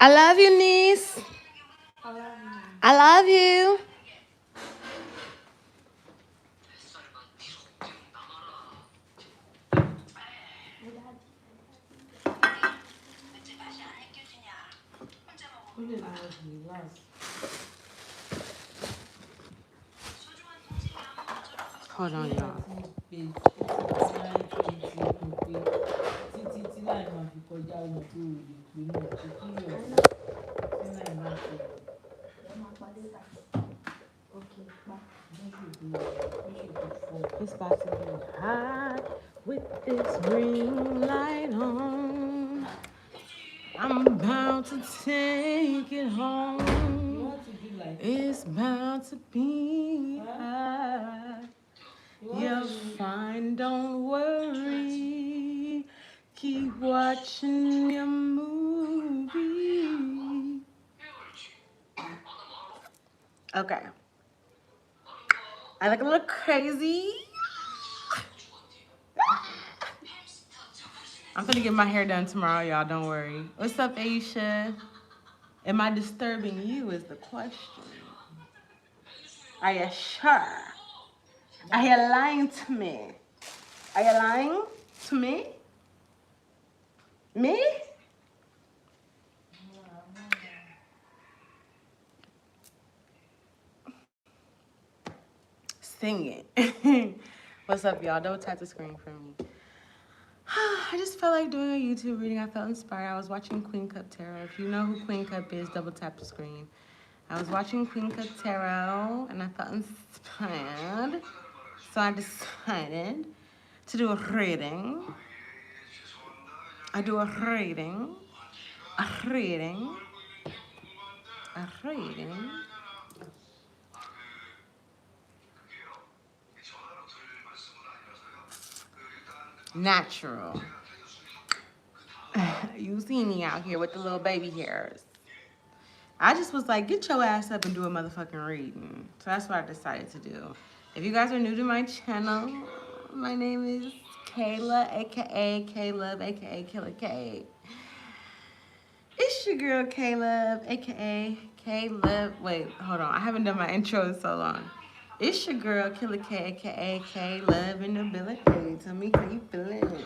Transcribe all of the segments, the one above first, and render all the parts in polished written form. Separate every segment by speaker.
Speaker 1: I love you, niece. I love you. Hold on, y'all. It's about to be hot with this ring light on. I'm about to take it home. It's about to be hot. You're fine, don't worry. Keep watching your movie. Okay. I look a little crazy. I'm gonna get my hair done tomorrow, y'all. Don't worry. What's up, Aisha? Am I disturbing you? Is the question. Are you sure? Are you lying to me? Are you lying to me? Me? Sing it. What's up, y'all? Don't tap the screen for me. I just felt like doing a YouTube reading. I felt inspired. I was watching Queen Cup Tarot. If you know who Queen Cup is, double tap the screen. I was watching Queen Cup Tarot and I felt inspired. So I decided to do a reading. I do a reading. A reading. A reading. Natural. You see me out here with the little baby hairs. I just was like, get your ass up and do a motherfucking reading. So that's what I decided to do. If you guys are new to my channel, my name is Kayla, aka Caleb, aka Killer K. It's your girl Caleb, aka Caleb. Wait, hold on. I haven't done my intro in so long. It's your girl Killer K, aka Caleb in the building. Tell me how you feeling.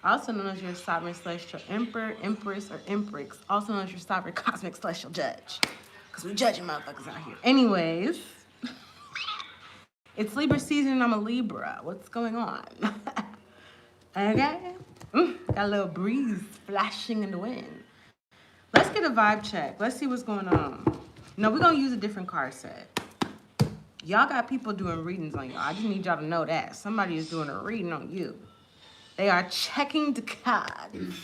Speaker 1: Also known as your sovereign celestial emperor, empress, or empress. Also known as your sovereign cosmic celestial judge. Because we judging motherfuckers out here. Anyways, it's Libra season and I'm a Libra. What's going on? Okay? Got a little breeze flashing in the wind. Let's get a vibe check. Let's see what's going on. No, we're going to use a different card set. Y'all got people doing readings on y'all. I just need y'all to know that. Somebody is doing a reading on you. They are checking the cards.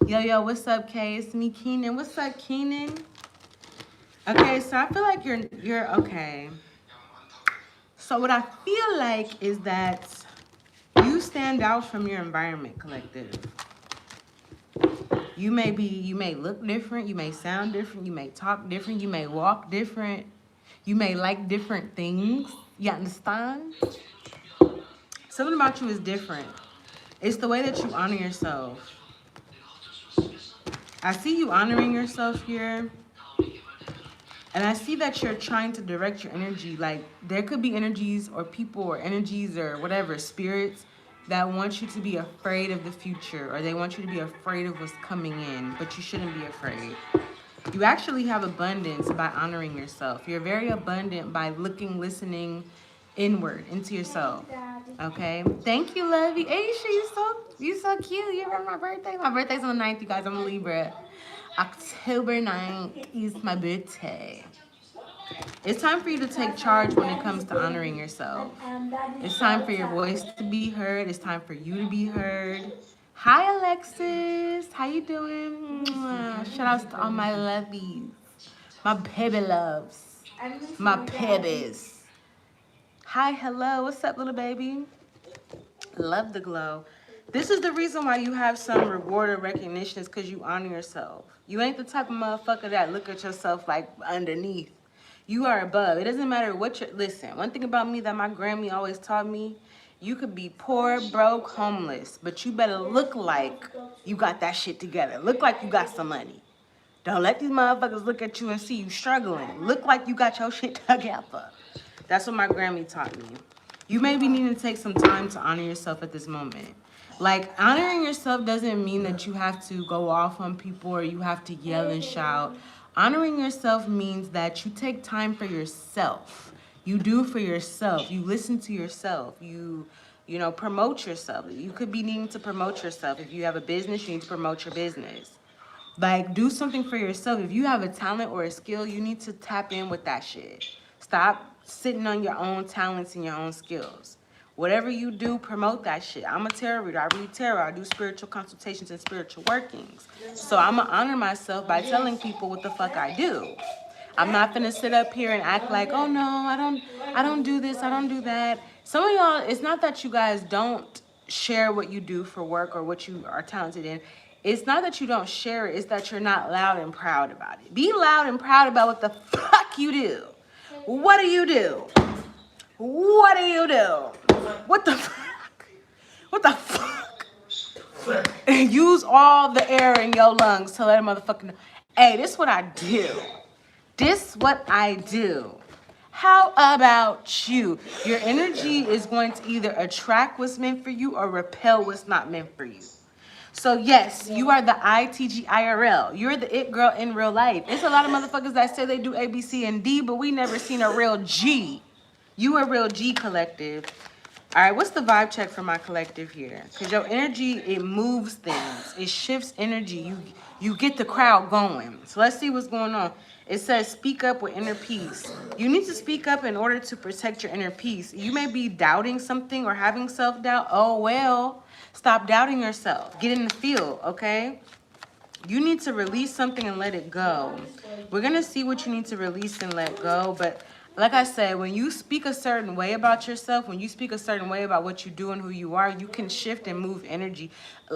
Speaker 1: Yo, what's up, Kay? It's me, Keenan. What's up, Keenan? Okay, so I feel like you're okay. So what I feel like is that you stand out from your environment, collective. You may look different, you may sound different, you may talk different, you may walk different, you may like different things. You understand? Something about you is different. It's the way that you honor yourself. I see you honoring yourself here. And I see that you're trying to direct your energy. Like, there could be energies or people or energies or whatever, spirits that want you to be afraid of the future, or they want you to be afraid of what's coming in, but you shouldn't be afraid. You actually have abundance by honoring yourself. You're very abundant by looking, listening inward into yourself. Okay? Thank you, Lovey. Aisha, you so cute. You remember my birthday? My birthday's on the 9th, you guys. I'm a Libra. October 9th is my birthday. It's time for you to take charge when it comes to honoring yourself. It's time for your voice to be heard. It's time for you to be heard. Hi, Alexis. How you doing? Shout outs to all my lovies. My baby loves. My babies. Hi, hello. What's up, little baby? Love the glow. This is the reason why you have some reward or recognition, is because you honor yourself. You ain't the type of motherfucker that look at yourself like underneath. You are above. It doesn't matter what you're... Listen, one thing about me that my Grammy always taught me, you could be poor, broke, homeless, but you better look like you got that shit together. Look like you got some money. Don't let these motherfuckers look at you and see you struggling. Look like you got your shit together. That's what my Grammy taught me. You may be needing to take some time to honor yourself at this moment. Like, honoring yourself doesn't mean that you have to go off on people or you have to yell and shout. Honoring yourself means that you take time for yourself. You do for yourself. You listen to yourself. You know, promote yourself. You could be needing to promote yourself. If you have a business, you need to promote your business. Like, do something for yourself. If you have a talent or a skill, you need to tap in with that shit. Stop sitting on your own talents and your own skills. Whatever you do, promote that shit. I'm a tarot reader. I read tarot. I do spiritual consultations and spiritual workings. So I'm going to honor myself by telling people what the fuck I do. I'm not going to sit up here and act like, oh, no, I don't do this. I don't do that. Some of y'all, it's not that you guys don't share what you do for work or what you are talented in. It's not that you don't share it. It's that you're not loud and proud about it. Be loud and proud about what the fuck you do. What do you do? What do you do? What the fuck? What the fuck? Use all the air in your lungs to let a motherfucker know. Hey, this is what I do. This is what I do. How about you? Your energy is going to either attract what's meant for you or repel what's not meant for you. So yes, you are the ITGIRL. You're the it girl in real life. It's a lot of motherfuckers that say they do A, B, C, and D, but we never seen a real G. You a real G collective. All right, what's the vibe check for my collective here? Because your energy, it moves things. It shifts energy. You get the crowd going. So let's see what's going on. It says, speak up with inner peace. You need to speak up in order to protect your inner peace. You may be doubting something or having self-doubt. Oh, well, stop doubting yourself. Get in the field, okay? You need to release something and let it go. We're going to see what you need to release and let go, but like I said, when you speak a certain way about yourself, when you speak a certain way about what you do and who you are, you can shift and move energy.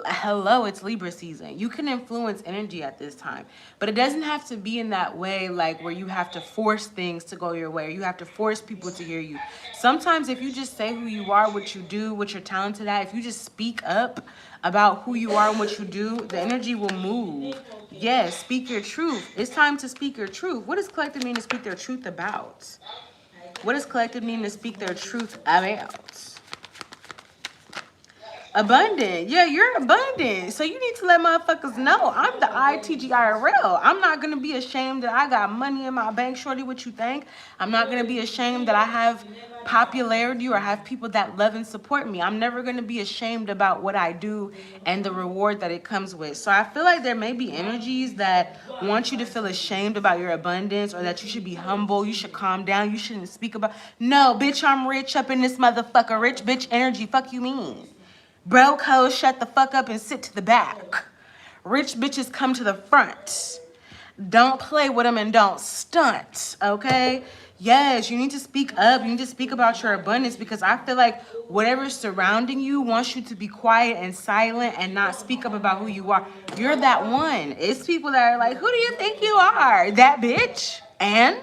Speaker 1: Hello, it's Libra season. You can influence energy at this time, but it doesn't have to be in that way, like where you have to force things to go your way, or you have to force people to hear you. Sometimes if you just say who you are, what you do, what you're talented at, if you just speak up about who you are and what you do, the energy will move. Yes, speak your truth. It's time to speak your truth. What does collective mean to speak their truth about? What does collective mean to speak their truth about? Abundant. Yeah, you're abundant. So you need to let motherfuckers know I'm the ITGIRL. I'm not going to be ashamed that I got money in my bank, shorty, what you think? I'm not going to be ashamed that I have popularity or have people that love and support me. I'm never going to be ashamed about what I do and the reward that it comes with. So I feel like there may be energies that want you to feel ashamed about your abundance, or that you should be humble, you should calm down, you shouldn't speak about, no, bitch, I'm rich up in this motherfucker, rich bitch energy, fuck you mean? Broke hoes, shut the fuck up and sit to the back. Rich bitches come to the front. Don't play with them and don't stunt, okay? Yes, you need to speak up. You need to speak about your abundance, because I feel like whatever's surrounding you wants you to be quiet and silent and not speak up about who you are. You're that one. It's people that are like, who do you think you are? That bitch? And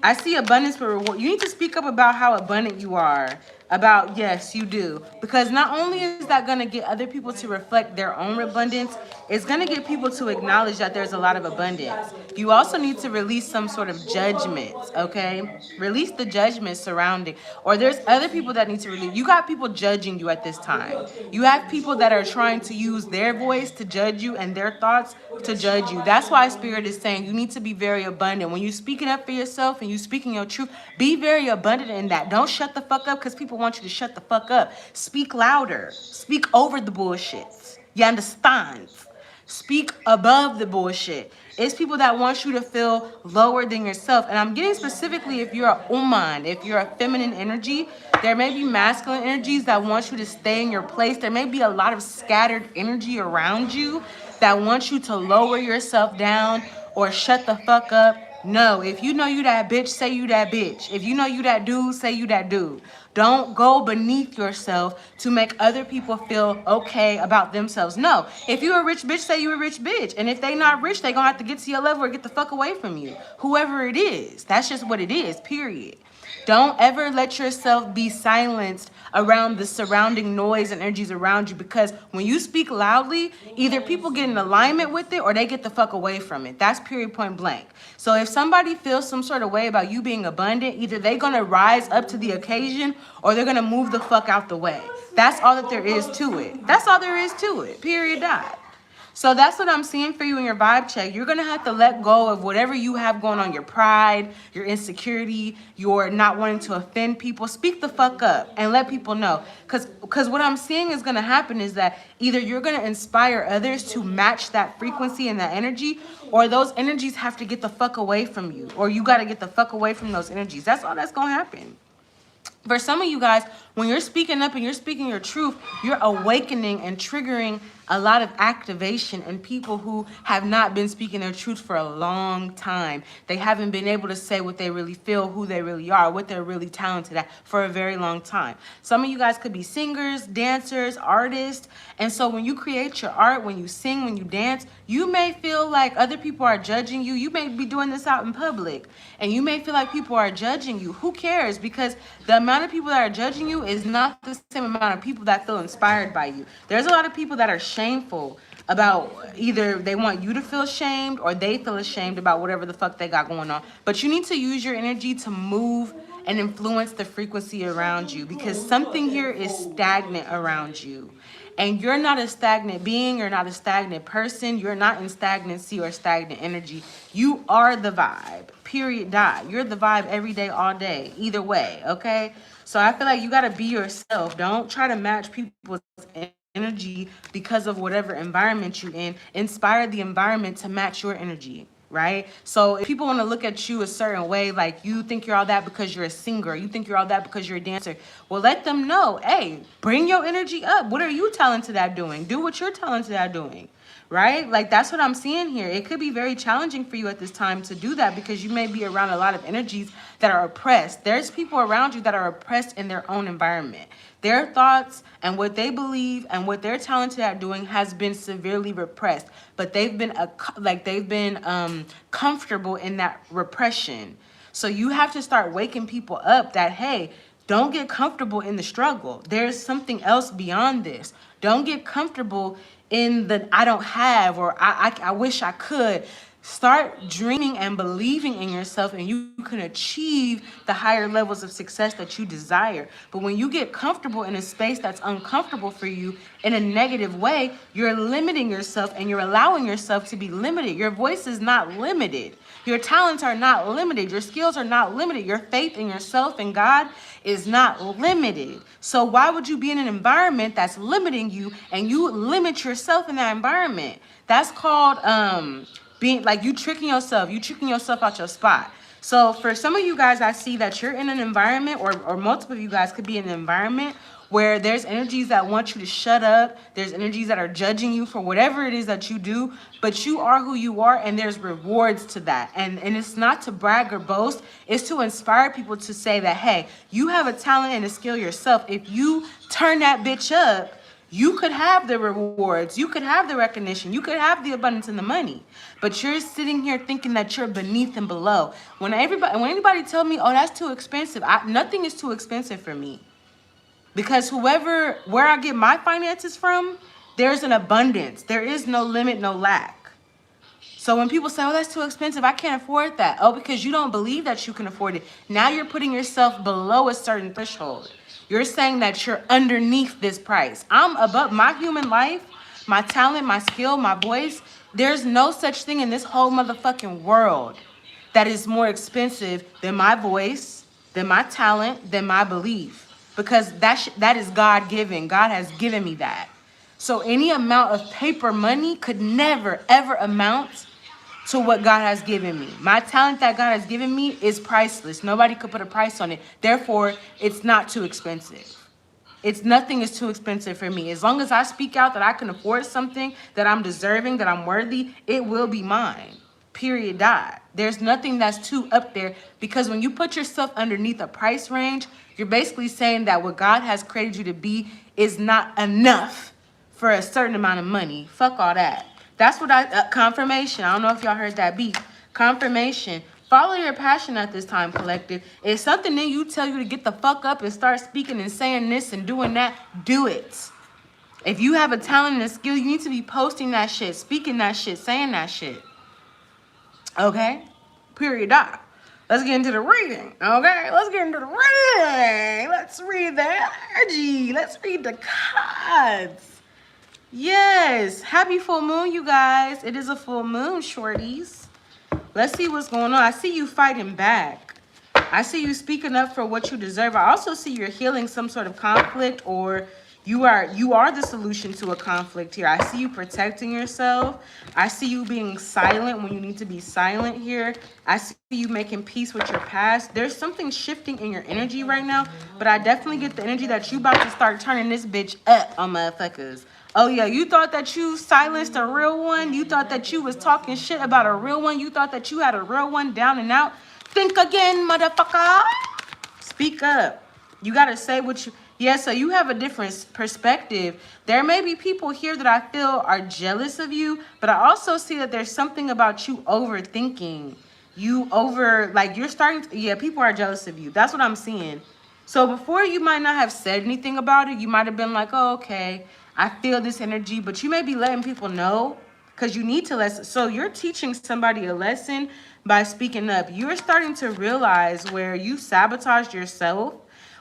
Speaker 1: I see abundance for reward. You need to speak up about how abundant you are. About, yes, you do. Because not only is that going to get other people to reflect their own abundance, it's going to get people to acknowledge that there's a lot of abundance. You also need to release some sort of judgment, okay? Release the judgment surrounding. Or there's other people that need to release. You got people judging you at this time. You have people that are trying to use their voice to judge you and their thoughts to judge you. That's why Spirit is saying you need to be very abundant. When you speak it up for yourself and you speaking your truth, be very abundant in that. Don't shut the fuck up because people want you to shut the fuck up. Speak louder. Speak over the bullshit. You understand? Speak above the bullshit. It's people that want you to feel lower than yourself. And I'm getting specifically if you're a woman, if you're a feminine energy, there may be masculine energies that want you to stay in your place. There may be a lot of scattered energy around you that wants you to lower yourself down or shut the fuck up. No, if you know you that bitch, say you that bitch. If you know you that dude, say you that dude. Don't go beneath yourself to make other people feel okay about themselves. No, if you a rich bitch, say you a rich bitch. And if they not rich, they gonna have to get to your level or get the fuck away from you. Whoever it is, that's just what it is, period. Don't ever let yourself be silenced around the surrounding noise and energies around you, because when you speak loudly, either people get in alignment with it or they get the fuck away from it. That's period, point blank. So if somebody feels some sort of way about you being abundant, either they're gonna rise up to the occasion or they're gonna move the fuck out the way. That's all that there is to it. That's all there is to it. Period. Dot. So that's what I'm seeing for you in your vibe check. You're going to have to let go of whatever you have going on, your pride, your insecurity, your not wanting to offend people. Speak the fuck up and let people know. Because what I'm seeing is going to happen is that either you're going to inspire others to match that frequency and that energy, or those energies have to get the fuck away from you, or you got to get the fuck away from those energies. That's all that's going to happen. For some of you guys, when you're speaking up and you're speaking your truth, you're awakening and triggering a lot of activation in people who have not been speaking their truth for a long time. They haven't been able to say what they really feel, who they really are, what they're really talented at for a very long time. Some of you guys could be singers, dancers, artists. And so when you create your art, when you sing, when you dance, you may feel like other people are judging you. You may be doing this out in public and you may feel like people are judging you. Who cares? Because the amount of people that are judging you is not the same amount of people that feel inspired by you. There's a lot of people that are shameful about, either they want you to feel shamed or they feel ashamed about whatever the fuck they got going on. But you need to use your energy to move and influence the frequency around you, because something here is stagnant around you. And you're not a stagnant being, you're not a stagnant person, you're not in stagnancy or stagnant energy. You are the vibe, period, dot. You're the vibe every day, all day, either way, okay? So I feel like you gotta be yourself. Don't try to match people's energy because of whatever environment you're in. Inspire the environment to match your energy. Right? So if people want to look at you a certain way, like you think you're all that because you're a singer, you think you're all that because you're a dancer, well, let them know, hey, bring your energy up. What are you talented at doing? Do what you're talented at doing. Right? Like, that's what I'm seeing here. It could be very challenging for you at this time to do that because you may be around a lot of energies that are oppressed. There's people around you that are oppressed in their own environment. Their thoughts and what they believe and what they're talented at doing has been severely repressed, but they've been comfortable in that repression. So you have to start waking people up that, hey, don't get comfortable in the struggle. There's something else beyond this. Don't get comfortable in the I don't have, or I wish I could. Start dreaming and believing in yourself, and you can achieve the higher levels of success that you desire. But when you get comfortable in a space that's uncomfortable for you in a negative way, you're limiting yourself and you're allowing yourself to be limited. Your voice is not limited. Your talents are not limited. Your skills are not limited. Your faith in yourself and God is not limited. So why would you be in an environment that's limiting you and you limit yourself in that environment? That's called being like you tricking yourself out your spot. So for some of you guys, I see that you're in an environment, or multiple of you guys could be in an environment where there's energies that want you to shut up. There's energies that are judging you for whatever it is that you do, but you are who you are, and there's rewards to that. And it's not to brag or boast. It's to inspire people to say that, hey, you have a talent and a skill yourself. If you turn that bitch up, you could have the rewards, you could have the recognition, you could have the abundance and the money, but you're sitting here thinking that you're beneath and below. When anybody tell me, oh, that's too expensive, nothing is too expensive for me, because where I get my finances from, there's an abundance. There is no limit, no lack. So when people say, oh, that's too expensive, I can't afford that. Oh, because you don't believe that you can afford it. Now you're putting yourself below a certain threshold. You're saying that you're underneath this price. I'm above my human life, my talent, my skill, my voice. There's no such thing in this whole motherfucking world that is more expensive than my voice, than my talent, than my belief. Because that is God-given. God has given me that. So any amount of paper money could never, ever amount to what God has given me. My talent that God has given me is priceless. Nobody could put a price on it. Therefore, it's not too expensive. Nothing is too expensive for me. As long as I speak out that I can afford something, that I'm deserving, that I'm worthy, it will be mine. Period. Dot. There's nothing that's too up there, because when you put yourself underneath a price range, you're basically saying that what God has created you to be is not enough for a certain amount of money. Fuck all that. That's what confirmation. I don't know if y'all heard that beat. Confirmation. Follow your passion at this time, collective. If something in you tell you to get the fuck up and start speaking and saying this and doing that, do it. If you have a talent and a skill, you need to be posting that shit, speaking that shit, saying that shit. Okay? Period. Let's get into the reading. Okay? Let's get into the reading. Let's read the energy. Let's read the cards. Yes. Happy full moon, you guys. It is a full moon, shorties. Let's see what's going on. I see you fighting back. I see you speaking up for what you deserve. I also see you're healing some sort of conflict, or you are the solution to a conflict here. I see you protecting yourself. I see you being silent when you need to be silent here. I see you making peace with your past. There's something shifting in your energy right now, but I definitely get the energy that you about to start turning this bitch up on motherfuckers. Oh, yeah, you thought that you silenced a real one? You thought that you was talking shit about a real one? You thought that you had a real one down and out? Think again, motherfucker. Speak up. You got to say what you... Yeah, so you have a different perspective. There may be people here that I feel are jealous of you, but I also see that there's something about you overthinking. You're starting to... Yeah, people are jealous of you. That's what I'm seeing. So before, you might not have said anything about it. You might have been like, oh, okay, I feel this energy, but you may be letting people know because you need to listen. So you're teaching somebody a lesson by speaking up. You're starting to realize where you sabotaged yourself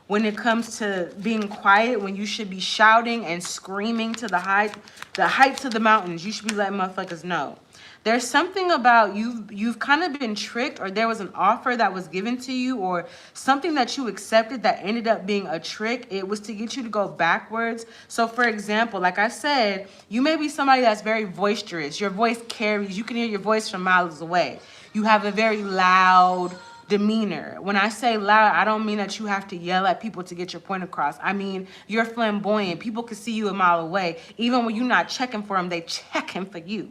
Speaker 1: when it comes to being quiet, when you should be shouting and screaming to the heights of the mountains. You should be letting motherfuckers know. There's something about you've kind of been tricked, or there was an offer that was given to you, or something that you accepted that ended up being a trick. It was to get you to go backwards. So for example, like I said, you may be somebody that's very boisterous. Your voice carries. You can hear your voice from miles away. You have a very loud demeanor. When I say loud, I don't mean that you have to yell at people to get your point across. I mean, you're flamboyant. People can see you a mile away. Even when you're not checking for them, they checking for you.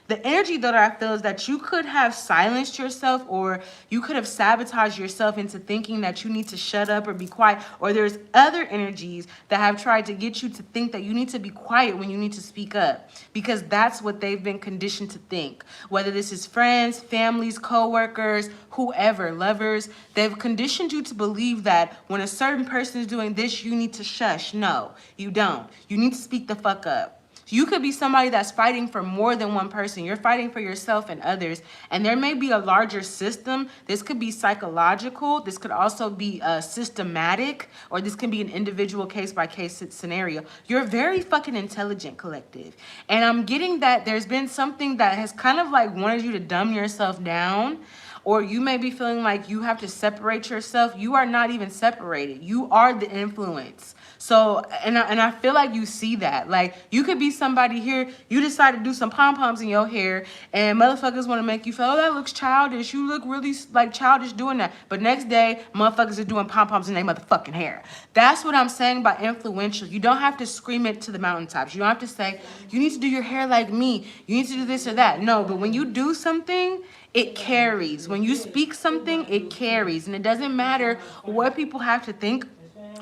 Speaker 1: The energy that I feel is that you could have silenced yourself, or you could have sabotaged yourself into thinking that you need to shut up or be quiet, or there's other energies that have tried to get you to think that you need to be quiet when you need to speak up, because that's what they've been conditioned to think. Whether this is friends, families, co-workers, whoever, lovers, they've conditioned you to believe that when a certain person is doing this, you need to shush. No, you don't. You need to speak the fuck up. You could be somebody that's fighting for more than one person. You're fighting for yourself and others. And there may be a larger system. This could be psychological. This could also be systematic. Or this can be an individual case-by-case scenario. You're very fucking intelligent, collective. And I'm getting that there's been something that has kind of like wanted you to dumb yourself down. Or you may be feeling like you have to separate yourself. You are not even separated. You are the influence. So, and I feel like you see that. Like, you could be somebody here, you decide to do some pom-poms in your hair, and motherfuckers want to make you feel, oh, that looks childish. You look really, like, childish doing that. But next day, motherfuckers are doing pom-poms in their motherfucking hair. That's what I'm saying by influential. You don't have to scream it to the mountaintops. You don't have to say, you need to do your hair like me. You need to do this or that. No, but when you do something, it carries. When you speak something, it carries. And it doesn't matter what people have to think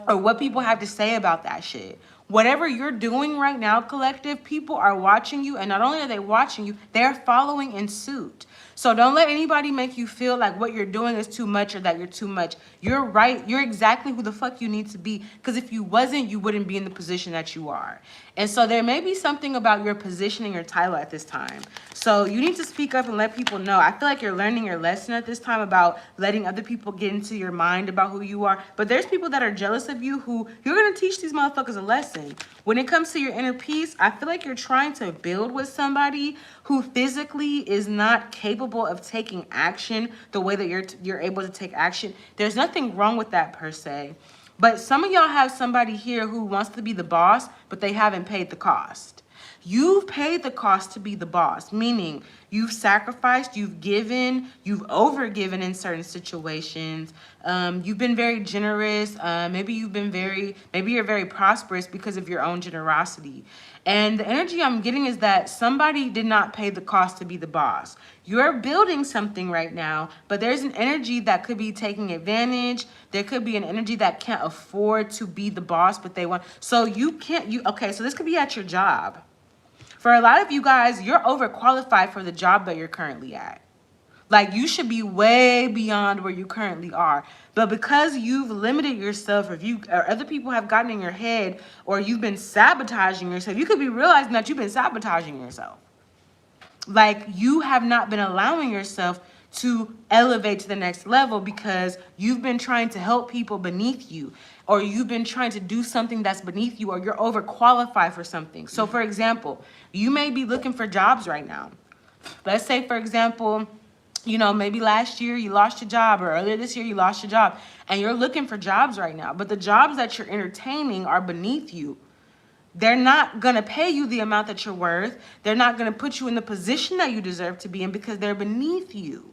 Speaker 1: or what people have to say about that shit. Whatever you're doing right now, collective, people are watching you. And not only are they watching you, they're following in suit. So don't let anybody make you feel like what you're doing is too much or that you're too much. You're right. You're exactly who the fuck you need to be. Because if you wasn't, you wouldn't be in the position that you are. And so there may be something about your position and your title at this time. So you need to speak up and let people know. I feel like you're learning your lesson at this time about letting other people get into your mind about who you are. But there's people that are jealous of you who you're going to teach these motherfuckers a lesson. When it comes to your inner peace, I feel like you're trying to build with somebody who physically is not capable of taking action the way that you're able to take action. There's nothing wrong with that per se. But some of y'all have somebody here who wants to be the boss, but they haven't paid the cost. You've paid the cost to be the boss, meaning you've sacrificed, you've given, you've overgiven in certain situations. You've been very generous. Maybe you're very prosperous because of your own generosity. And the energy I'm getting is that somebody did not pay the cost to be the boss. You're building something right now, but there's an energy that could be taking advantage. There could be an energy that can't afford to be the boss, but they want. So okay, so this could be at your job. For a lot of you guys, you're overqualified for the job that you're currently at. Like, you should be way beyond where you currently are. But because you've limited yourself, or other people have gotten in your head, or you've been sabotaging yourself, you could be realizing that you've been sabotaging yourself. Like, you have not been allowing yourself to elevate to the next level because you've been trying to help people beneath you, or you've been trying to do something that's beneath you, or you're overqualified for something. So for example, you may be looking for jobs right now. Let's say, for example, you know, maybe last year you lost your job, or earlier this year you lost your job, and you're looking for jobs right now, but the jobs that you're entertaining are beneath you. They're not going to pay you the amount that you're worth. They're not going to put you in the position that you deserve to be in because they're beneath you.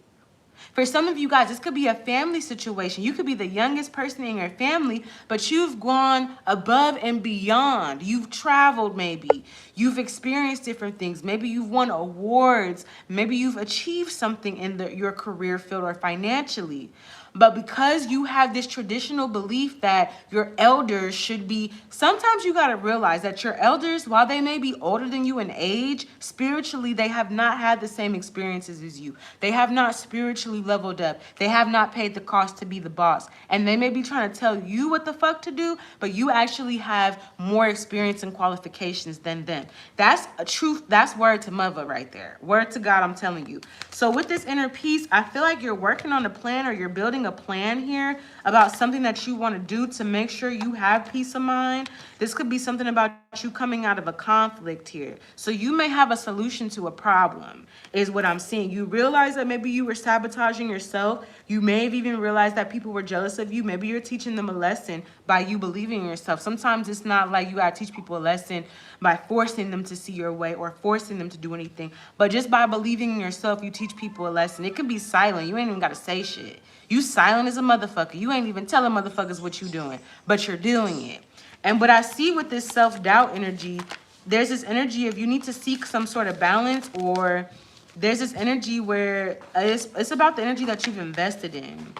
Speaker 1: For some of you guys, this could be a family situation. You could be the youngest person in your family, but you've gone above and beyond. You've traveled maybe. You've experienced different things. Maybe you've won awards. Maybe you've achieved something in your career field or financially. But because you have this traditional belief that your elders should be, sometimes you got to realize that your elders, while they may be older than you in age, spiritually, they have not had the same experiences as you. They have not spiritually leveled up. They have not paid the cost to be the boss. And they may be trying to tell you what the fuck to do, but you actually have more experience and qualifications than them. That's a truth. That's word to mother right there. Word to God, I'm telling you. So with this inner peace, I feel like you're working on a plan, or you're building a plan here about something that you want to do to make sure you have peace of mind. This could be something about you coming out of a conflict here. So you may have a solution to a problem, is what I'm seeing. You realize that maybe you were sabotaging yourself. You may have even realized that people were jealous of you. Maybe you're teaching them a lesson by you believing in yourself. Sometimes it's not like you got to teach people a lesson by forcing them to see your way or forcing them to do anything. But just by believing in yourself, you teach people a lesson. It can be silent. You ain't even got to say shit. You silent as a motherfucker. You ain't even telling motherfuckers what you doing, but you're doing it. And what I see with this self-doubt energy, there's this energy of you need to seek some sort of balance, or there's this energy where it's about the energy that you've invested in.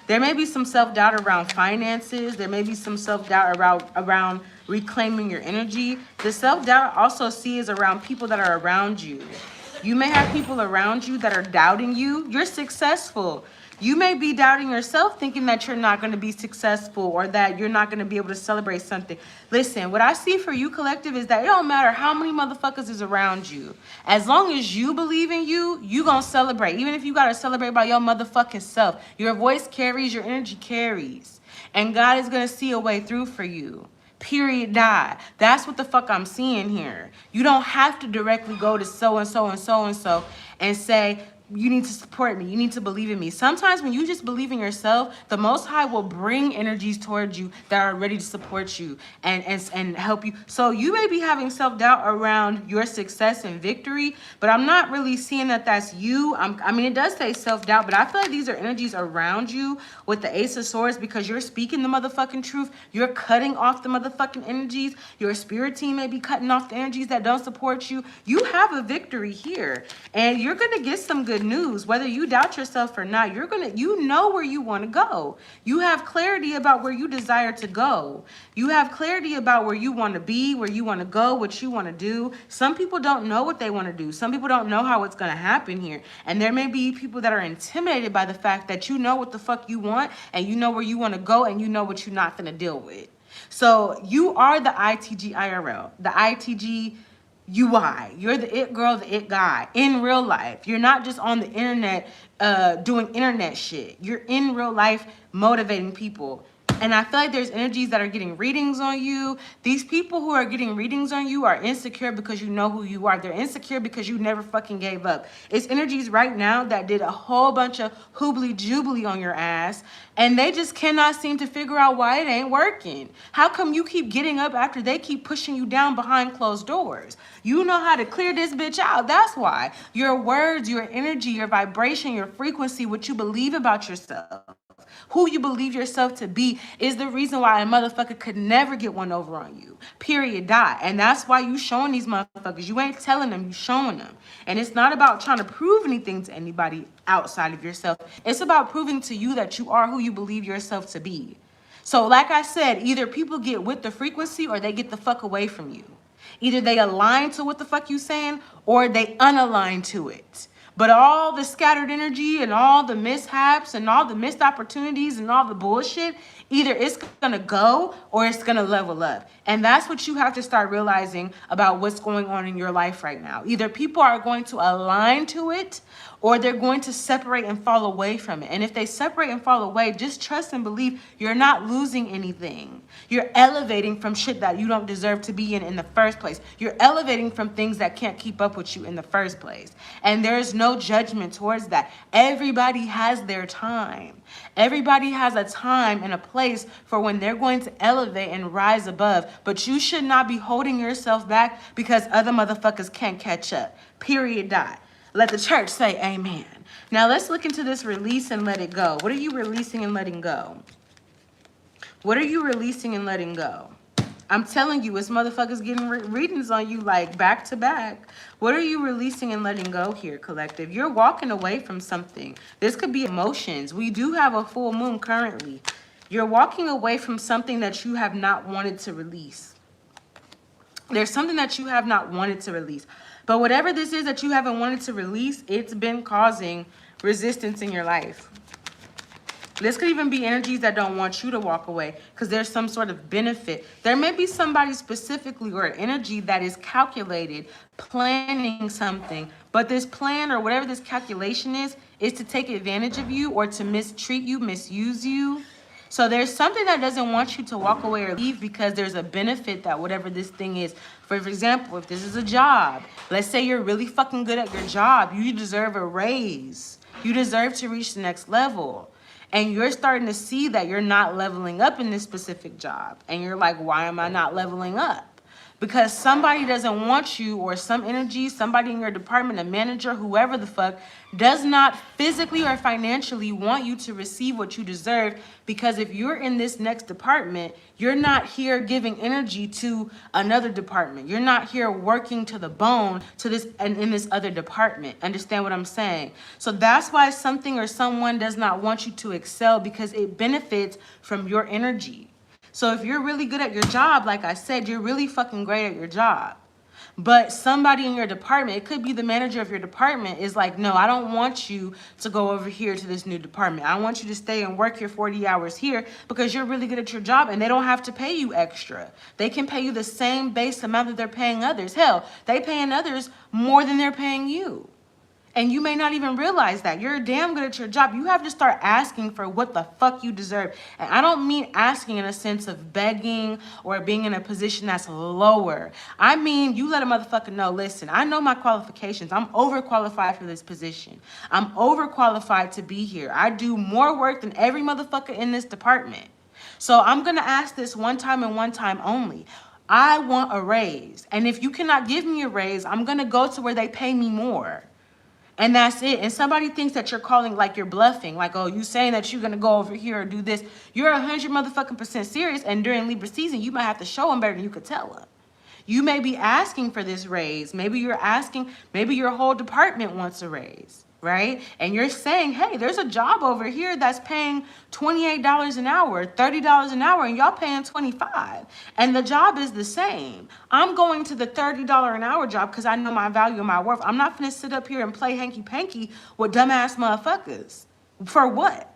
Speaker 1: There may be some self-doubt around finances. There may be some self-doubt around reclaiming your energy. The self-doubt I also see is around people that are around you. You may have people around you that are doubting you. You're successful. You may be doubting yourself, thinking that you're not going to be successful, or that you're not going to be able to celebrate something. Listen, what I see for you, collective, is that it don't matter how many motherfuckers is around you. As long as you believe in you, you going to celebrate. Even if you got to celebrate by your motherfucking self. Your voice carries, your energy carries. And God is going to see a way through for you. Period. Die. That's what the fuck I'm seeing here. You don't have to directly go to so-and-so and so-and-so and say, you need to support me. You need to believe in me. Sometimes when you just believe in yourself, the Most High will bring energies towards you that are ready to support you and help you. So you may be having self-doubt around your success and victory, but I'm not really seeing that that's you. I mean, it does say self-doubt, but I feel like these are energies around you with the Ace of Swords, because you're speaking the motherfucking truth. You're cutting off the motherfucking energies. Your spirit team may be cutting off the energies that don't support you. You have a victory here, and you're going to get some good news. Whether you doubt yourself or not, you know where you want to go. You have clarity about where you desire to go. You have clarity about where you want to be, where you want to go, what you want to do. Some people don't know what they want to do. Some people don't know how it's going to happen here. And there may be people that are intimidated by the fact that you know what the fuck you want, and you know where you want to go, and you know what you're not going to deal with. So you are the ITG IRL, the ITG UI. You're the it girl, the it guy in real life. You're not just on the internet doing internet shit. You're in real life motivating people. And I feel like there's energies that are getting readings on you. These people who are getting readings on you are insecure because you know who you are. They're insecure because you never fucking gave up. It's energies right now that did a whole bunch of hoobly jubilee on your ass, and they just cannot seem to figure out why it ain't working. How come you keep getting up after they keep pushing you down behind closed doors? You know how to clear this bitch out. That's why. Your words, your energy, your vibration, your frequency, what you believe about yourself, who you believe yourself to be, is the reason why a motherfucker could never get one over on you. Period. Die. And that's why you showing these motherfuckers. You ain't telling them, you showing them. And it's not about trying to prove anything to anybody outside of yourself. It's about proving to you that you are who you believe yourself to be. So like I said, either people get with the frequency or they get the fuck away from you. Either they align to what the fuck you saying or they unalign to it. But all the scattered energy and all the mishaps and all the missed opportunities and all the bullshit, either it's going to go or it's going to level up. And that's what you have to start realizing about what's going on in your life right now. Either people are going to align to it or they're going to separate and fall away from it. And if they separate and fall away, just trust and believe you're not losing anything. You're elevating from shit that you don't deserve to be in the first place. You're elevating from things that can't keep up with you in the first place. And there's no judgment towards that. Everybody has their time. Everybody has a time and a place for when they're going to elevate and rise above. But you should not be holding yourself back because other motherfuckers can't catch up. Period. Dot. Let the church say amen. Now let's look into this release and let it go. What are you releasing and letting go? What are you releasing and letting go? I'm telling you, it's motherfuckers getting readings on you like back to back. What are you releasing and letting go here, collective? You're walking away from something. This could be emotions. We do have a full moon currently. You're walking away from something that you have not wanted to release. There's something that you have not wanted to release. But whatever this is that you haven't wanted to release, it's been causing resistance in your life. This could even be energies that don't want you to walk away because there's some sort of benefit. There may be somebody specifically or energy that is calculated, planning something. But this plan or whatever this calculation is to take advantage of you or to mistreat you, misuse you. So there's something that doesn't want you to walk away or leave because there's a benefit that whatever this thing is. For example, if this is a job, let's say you're really fucking good at your job. You deserve a raise. You deserve to reach the next level. And you're starting to see that you're not leveling up in this specific job. And you're like, why am I not leveling up? Because somebody doesn't want you, or some energy, somebody in your department, a manager, whoever the fuck, does not physically or financially want you to receive what you deserve. Because if you're in this next department, you're not here giving energy to another department. You're not here working to the bone to this and in this other department. Understand what I'm saying? So that's why something or someone does not want you to excel, because it benefits from your energy. So if you're really good at your job, like I said, you're really fucking great at your job. But somebody in your department, it could be the manager of your department, is like, no, I don't want you to go over here to this new department. I want you to stay and work your 40 hours here because you're really good at your job and they don't have to pay you extra. They can pay you the same base amount that they're paying others. Hell, they paying others more than they're paying you. And you may not even realize that. You're damn good at your job. You have to start asking for what the fuck you deserve. And I don't mean asking in a sense of begging or being in a position that's lower. I mean, you let a motherfucker know, listen, I know my qualifications. I'm overqualified for this position. I'm overqualified to be here. I do more work than every motherfucker in this department. So I'm going to ask this one time and one time only. I want a raise. And if you cannot give me a raise, I'm going to go to where they pay me more. And that's it. And somebody thinks that you're calling, like you're bluffing. Like, oh, you saying that you're going to go over here or do this. You're 100% serious. And during Libra season, you might have to show them better than you could tell them. You may be asking for this raise. Maybe you're asking, maybe your whole department wants a raise, right? And you're saying, hey, there's a job over here that's paying $28 an hour, $30 an hour, and y'all paying $25. And the job is the same. I'm going to the $30 an hour job because I know my value and my worth. I'm not going to sit up here and play hanky-panky with dumbass motherfuckers. For what?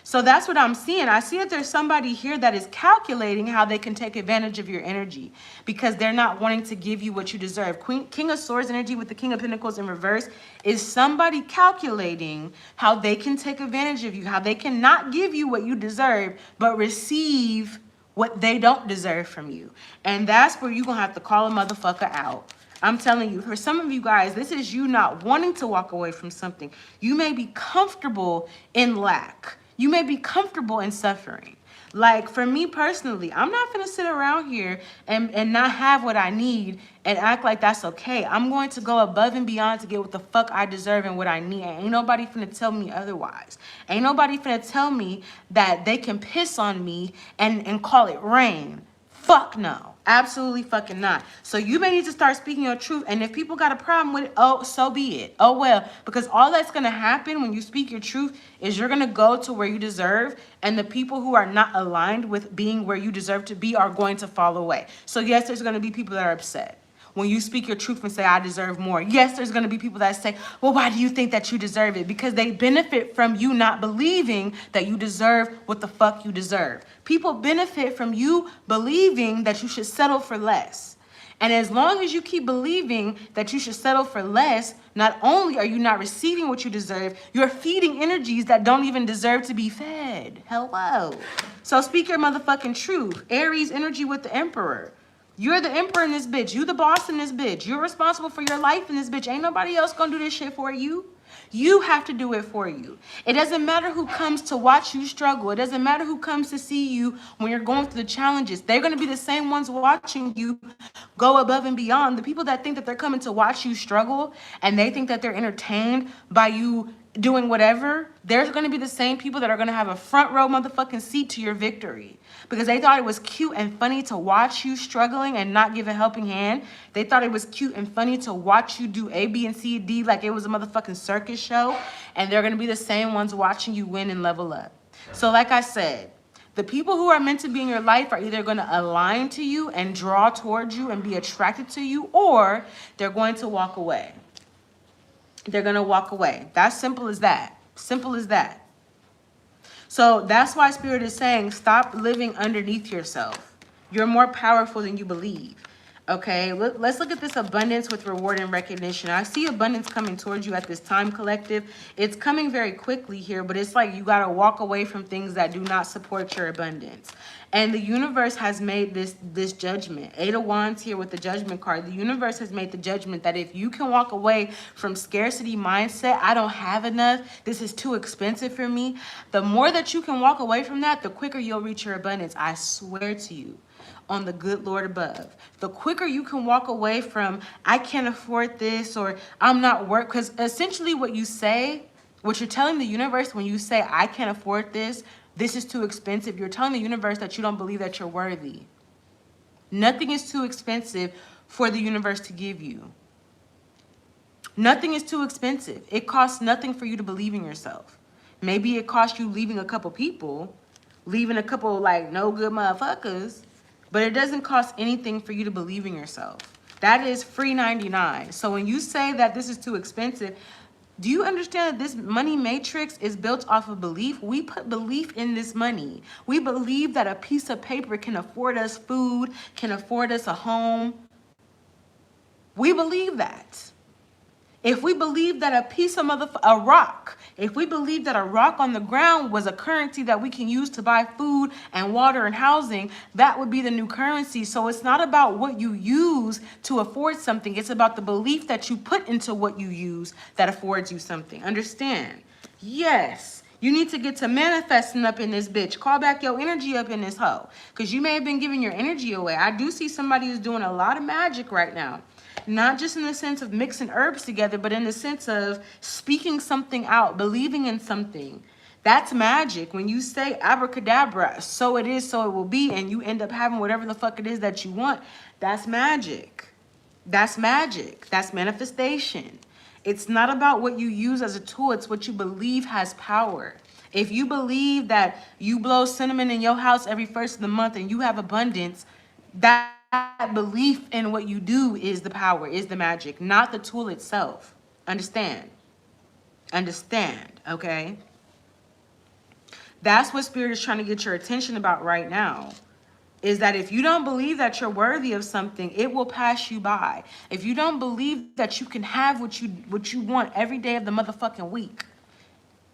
Speaker 1: So that's what I'm seeing. I see that there's somebody here that is calculating how they can take advantage of your energy because they're not wanting to give you what you deserve. King of Swords energy with the King of Pentacles in reverse is somebody calculating how they can take advantage of you, how they cannot give you what you deserve, but receive what they don't deserve from you. And that's where you're going to have to call a motherfucker out. I'm telling you, for some of you guys, this is you not wanting to walk away from something. You may be comfortable in lack. You may be comfortable in suffering. Like for me personally, I'm not going to sit around here and not have what I need and act like that's okay. I'm going to go above and beyond to get what the fuck I deserve and what I need. And ain't nobody finna tell me otherwise. Ain't nobody finna tell me that they can piss on me and call it rain. Fuck no. Absolutely fucking not. So you may need to start speaking your truth. And if people got a problem with it, oh, so be it. Oh, well, because all that's going to happen when you speak your truth is you're going to go to where you deserve. And the people who are not aligned with being where you deserve to be are going to fall away. So yes, there's going to be people that are upset. When you speak your truth and say, I deserve more. Yes, there's going to be people that say, well, why do you think that you deserve it? Because they benefit from you not believing that you deserve what the fuck you deserve. People benefit from you believing that you should settle for less. And as long as you keep believing that you should settle for less, not only are you not receiving what you deserve, you're feeding energies that don't even deserve to be fed. Hello. So speak your motherfucking truth. Aries energy with the Emperor. You're the emperor in this bitch. You the boss in this bitch. You're responsible for your life in this bitch. Ain't nobody else gonna do this shit for you. You have to do it for you. It doesn't matter who comes to watch you struggle. It doesn't matter who comes to see you when you're going through the challenges. They're going to be the same ones watching you go above and beyond. The people that think that they're coming to watch you struggle and they think that they're entertained by you doing whatever, there's going to be the same people that are going to have a front row motherfucking seat to your victory. Because they thought it was cute and funny to watch you struggling and not give a helping hand. They thought it was cute and funny to watch you do A, B, and C, D like it was a motherfucking circus show. And they're going to be the same ones watching you win and level up. So like I said, the people who are meant to be in your life are either going to align to you and draw towards you and be attracted to you, or they're going to walk away. They're going to walk away. That's simple as that. Simple as that. So that's why Spirit is saying, stop living underneath yourself. You're more powerful than you believe. Okay, let's look at this abundance with reward and recognition. I see abundance coming towards you at this time, collective. It's coming very quickly here, but it's like you got to walk away from things that do not support your abundance. And the universe has made this judgment. 8 of Wands here with the judgment card. The universe has made the judgment that if you can walk away from scarcity mindset, I don't have enough, this is too expensive for me. The more that you can walk away from that, the quicker you'll reach your abundance. I swear to you, on the good Lord above. The quicker you can walk away from, I can't afford this, or I'm not worth, because essentially what you say, what you're telling the universe when you say, I can't afford this, this is too expensive, you're telling the universe that you don't believe that you're worthy. Nothing is too expensive for the universe to give you. Nothing is too expensive. It costs nothing for you to believe in yourself. Maybe it costs you leaving a couple people, leaving a couple like no good motherfuckers, but it doesn't cost anything for you to believe in yourself. That is free 99. So when you say that this is too expensive, do you understand that this money matrix is built off of belief? We put belief in this money. We believe that a piece of paper can afford us food, can afford us a home. We believe that. If we believe that a rock, if we believe that a rock on the ground was a currency that we can use to buy food and water and housing, that would be the new currency. So it's not about what you use to afford something. It's about the belief that you put into what you use that affords you something. Understand? Yes. You need to get to manifesting up in this bitch. Call back your energy up in this hoe. Because you may have been giving your energy away. I do see somebody who's doing a lot of magic right now. Not just in the sense of mixing herbs together, but in the sense of speaking something out, believing in something. That's magic. When you say abracadabra, so it is, so it will be, and you end up having whatever the fuck it is that you want, that's magic. That's magic. That's manifestation. It's not about what you use as a tool. It's what you believe has power. If you believe that you blow cinnamon in your house every first of the month and you have abundance, that belief in what you do is the power, is the magic, not the tool itself. Understand? Understand, okay? That's what Spirit is trying to get your attention about right now. Is that if you don't believe that you're worthy of something, it will pass you by. If you don't believe that you can have what you want every day of the motherfucking week,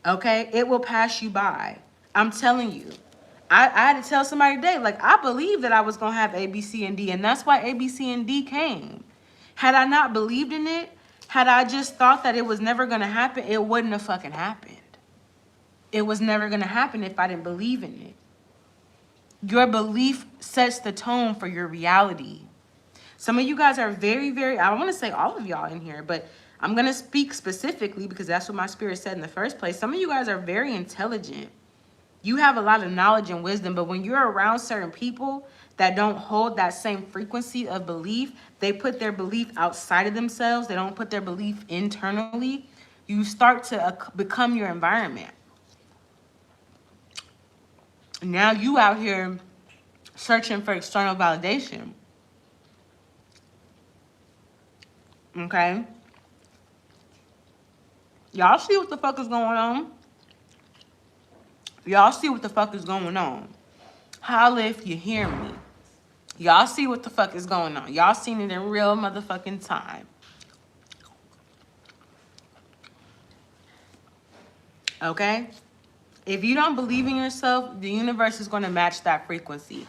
Speaker 1: okay, it will pass you by. I'm telling you. I had to tell somebody today, like, I believed that I was going to have A, B, C, and D, and that's why A, B, C, and D came. Had I not believed in it, had I just thought that it was never going to happen, it wouldn't have fucking happened. It was never going to happen if I didn't believe in it. Your belief sets the tone for your reality. Some of you guys are very, very, I don't want to say all of y'all in here, but I'm going to speak specifically because that's what my spirit said in the first place. Some of you guys are very intelligent. You have a lot of knowledge and wisdom, but when you're around certain people that don't hold that same frequency of belief, they put their belief outside of themselves, they don't put their belief internally, you start to become your environment. Now you out here searching for external validation. Okay? Y'all see what the fuck is going on? Y'all see what the fuck is going on? Holla if you hear me. Y'all see what the fuck is going on. Y'all seen it in real motherfucking time. Okay? If you don't believe in yourself, the universe is going to match that frequency.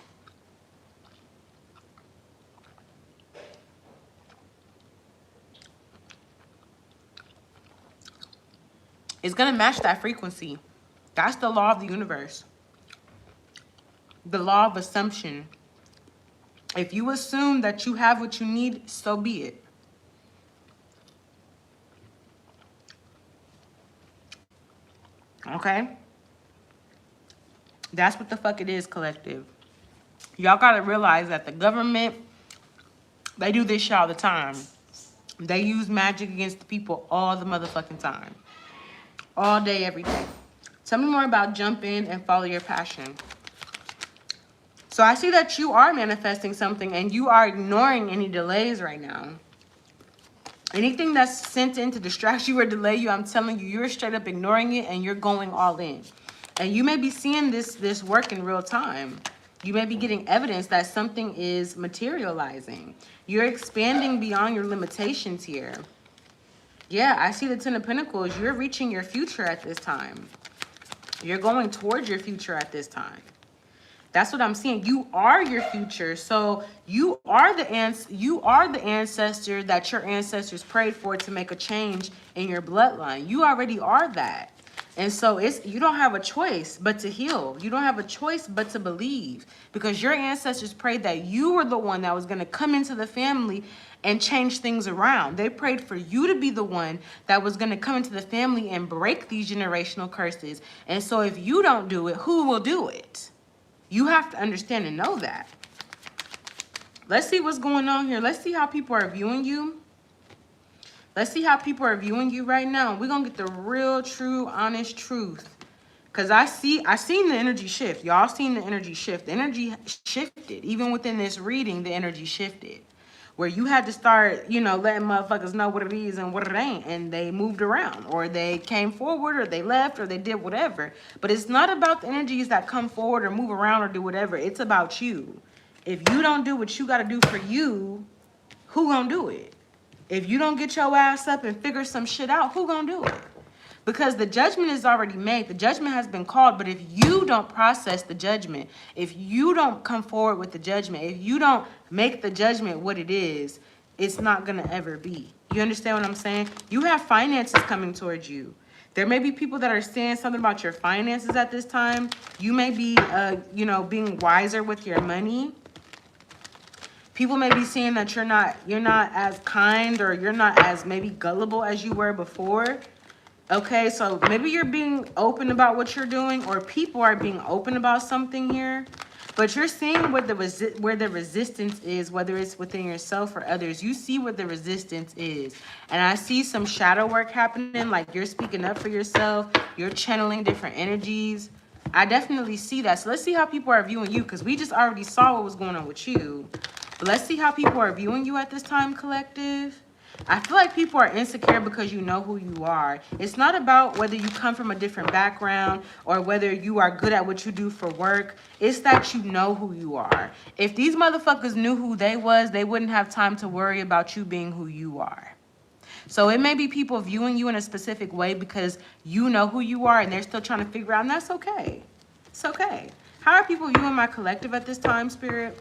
Speaker 1: It's going to match that frequency. That's the law of the universe. The law of assumption. If you assume that you have what you need, so be it. Okay? That's what the fuck it is, collective. Y'all gotta realize that the government, they do this shit all the time. They use magic against the people all the motherfucking time. All day, every day. Tell me more about jump in and follow your passion. So I see that you are manifesting something and you are ignoring any delays right now. Anything that's sent in to distract you or delay you, I'm telling you, you're straight up ignoring it and you're going all in. And you may be seeing this work in real time. You may be getting evidence that something is materializing. You're expanding beyond your limitations here. Yeah, I see the Ten of Pentacles. You're reaching your future at this time. You're going towards your future at this time. That's what I'm seeing. You are your future. So you are the ancestor that your ancestors prayed for to make a change in your bloodline. You already are that. And so you don't have a choice but to heal. You don't have a choice but to believe, because your ancestors prayed that you were the one that was going to come into the family and change things around. They prayed for you to be the one that was going to come into the family and break these generational curses. And so if you don't do it, who will do it? You have to understand and know that. Let's see what's going on here. Let's see how people are viewing you. Let's see how people are viewing you right now. We're going to get the real, true, honest truth. Because I seen the energy shift. Y'all seen the energy shift. The energy shifted. Even within this reading, the energy shifted. Where you had to start, letting motherfuckers know what it is and what it ain't. And they moved around. Or they came forward, or they left, or they did whatever. But it's not about the energies that come forward or move around or do whatever. It's about you. If you don't do what you got to do for you, who gonna do it? If you don't get your ass up and figure some shit out, who gonna do it? Because the judgment is already made. The judgment has been called. But if you don't process the judgment, if you don't come forward with the judgment, if you don't make the judgment what it is, it's not going to ever be. You understand what I'm saying? You have finances coming towards you. There may be people that are saying something about your finances at this time. You may be, being wiser with your money. People may be seeing that you're not as kind, or you're not as maybe gullible as you were before. Okay, so maybe you're being open about what you're doing, or people are being open about something here. But you're seeing where the resistance is, whether it's within yourself or others. You see what the resistance is. And I see some shadow work happening, like you're speaking up for yourself. You're channeling different energies. I definitely see that. So let's see how people are viewing you, because we just already saw what was going on with you. But let's see how people are viewing you at this time, collective. I feel like people are insecure because you know who you are. It's not about whether you come from a different background or whether you are good at what you do for work. It's that you know who you are. If these motherfuckers knew who they was, they wouldn't have time to worry about you being who you are. So it may be people viewing you in a specific way because you know who you are and they're still trying to figure out, and that's okay. It's okay. How are people viewing my collective at this time, Spirit?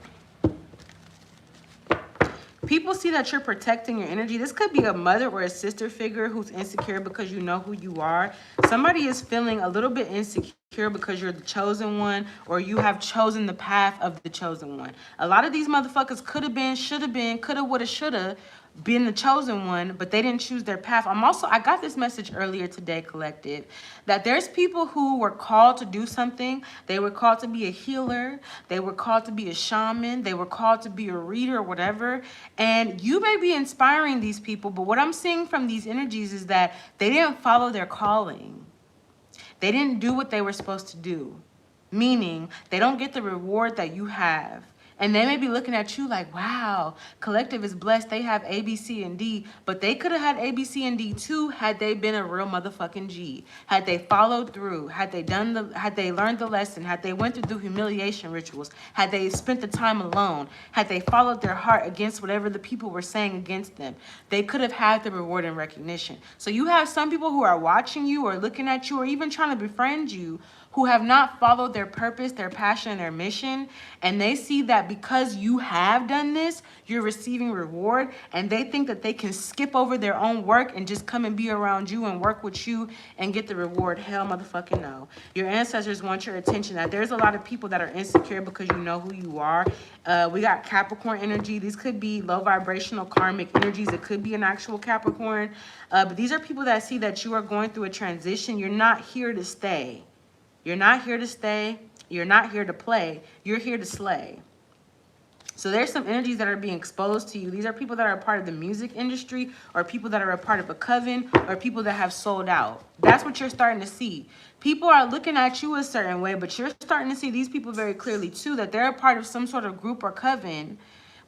Speaker 1: People see that you're protecting your energy. This could be a mother or a sister figure who's insecure because you know who you are. Somebody is feeling a little bit insecure because you're the chosen one, or you have chosen the path of the chosen one. A lot of these motherfuckers could have been, should have been, could have, would have, should have been the chosen one, but they didn't choose their path. I got this message earlier today, collective, that there's people who were called to do something. They were called to be a healer. They were called to be a shaman. They were called to be a reader or whatever. And you may be inspiring these people, but what I'm seeing from these energies is that they didn't follow their calling. They didn't do what they were supposed to do, meaning they don't get the reward that you have. And they may be looking at you like, wow, collective is blessed. They have A, B, C, and D. But they could have had A, B, C, and D too had they been a real motherfucking G. Had they followed through, had they learned the lesson, had they went through the humiliation rituals, had they spent the time alone, had they followed their heart against whatever the people were saying against them, they could have had the reward and recognition. So you have some people who are watching you or looking at you or even trying to befriend you who have not followed their purpose, their passion, and their mission, and they see that because you have done this, you're receiving reward, and they think that they can skip over their own work and just come and be around you and work with you and get the reward. Hell motherfucking no. Your ancestors want your attention. Now, there's a lot of people that are insecure because you know who you are. We got Capricorn energy. These could be low vibrational karmic energies. It could be an actual Capricorn. But these are people that see that you are going through a transition. You're not here to stay. You're not here to stay. You're not here to play. You're here to slay. So there's some energies that are being exposed to you. These are people that are a part of the music industry or people that are a part of a coven or people that have sold out. That's what you're starting to see. People are looking at you a certain way, but you're starting to see these people very clearly too, that they're a part of some sort of group or coven,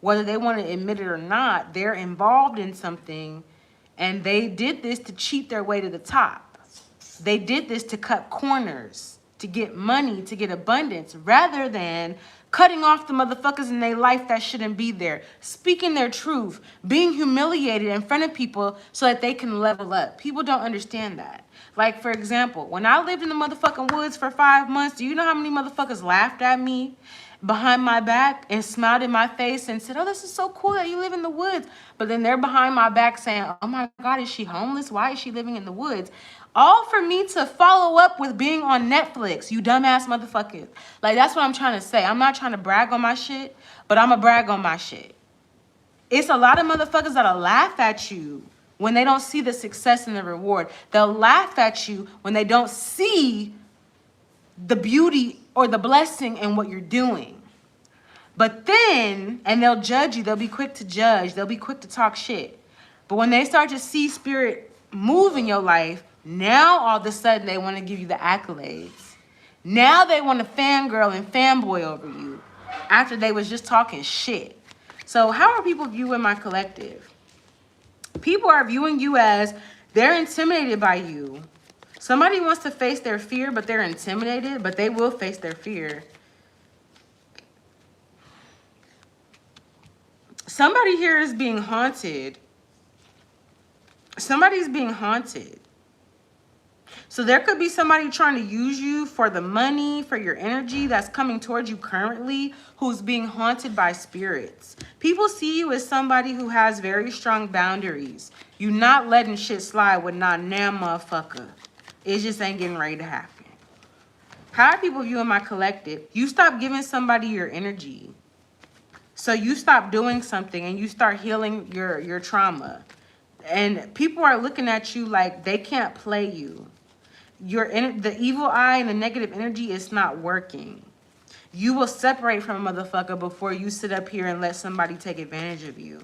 Speaker 1: whether they want to admit it or not. They're involved in something, and they did this to cheat their way to the top. They did this to cut corners, to get money, to get abundance, rather than cutting off the motherfuckers in their life that shouldn't be there, speaking their truth, being humiliated in front of people so that they can level up. People don't understand that. Like, for example, when I lived in the motherfucking woods for 5 months, do you know how many motherfuckers laughed at me behind my back and smiled in my face and said, oh, this is so cool that you live in the woods. But then they're behind my back saying, oh my God, is she homeless? Why is she living in the woods? All for me to follow up with being on Netflix, you dumbass motherfuckers. Like, that's what I'm trying to say. I'm not trying to brag on my shit, but I'm going to brag on my shit. It's a lot of motherfuckers that'll laugh at you when they don't see the success and the reward. They'll laugh at you when they don't see the beauty or the blessing in what you're doing. But then, and they'll judge you. They'll be quick to judge. They'll be quick to talk shit. But when they start to see spirit move in your life, now all of a sudden they want to give you the accolades. Now they want to fangirl and fanboy over you after they was just talking shit. So how are people viewing my collective? People are viewing you as they're intimidated by you. Somebody wants to face their fear, but they're intimidated, but they will face their fear. Somebody here is being haunted. Somebody's being haunted. So there could be somebody trying to use you for the money, for your energy that's coming towards you currently, who's being haunted by spirits. People see you as somebody who has very strong boundaries. You not letting shit slide with not damn motherfucker. It just ain't getting ready to happen. How are people viewing my collective? You stop giving somebody your energy. So you stop doing something and you start healing your trauma. And people are looking at you like they can't play you. The evil eye and the negative energy is not working. You will separate from a motherfucker before you sit up here and let somebody take advantage of you.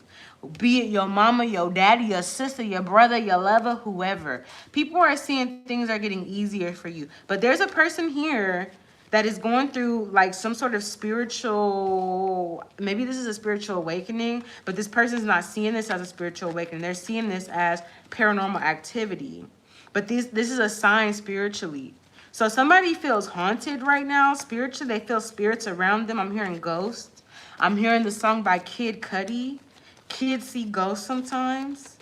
Speaker 1: Be it your mama, your daddy, your sister, your brother, your lover, whoever. People are seeing things are getting easier for you. But there's a person here that is going through like some sort of spiritual, maybe this is a spiritual awakening, but this person's not seeing this as a spiritual awakening. They're seeing this as paranormal activity. But this is a sign spiritually. So somebody feels haunted right now spiritually. They feel spirits around them. I'm hearing ghosts. I'm hearing the song by Kid Cudi. Kids see ghosts sometimes.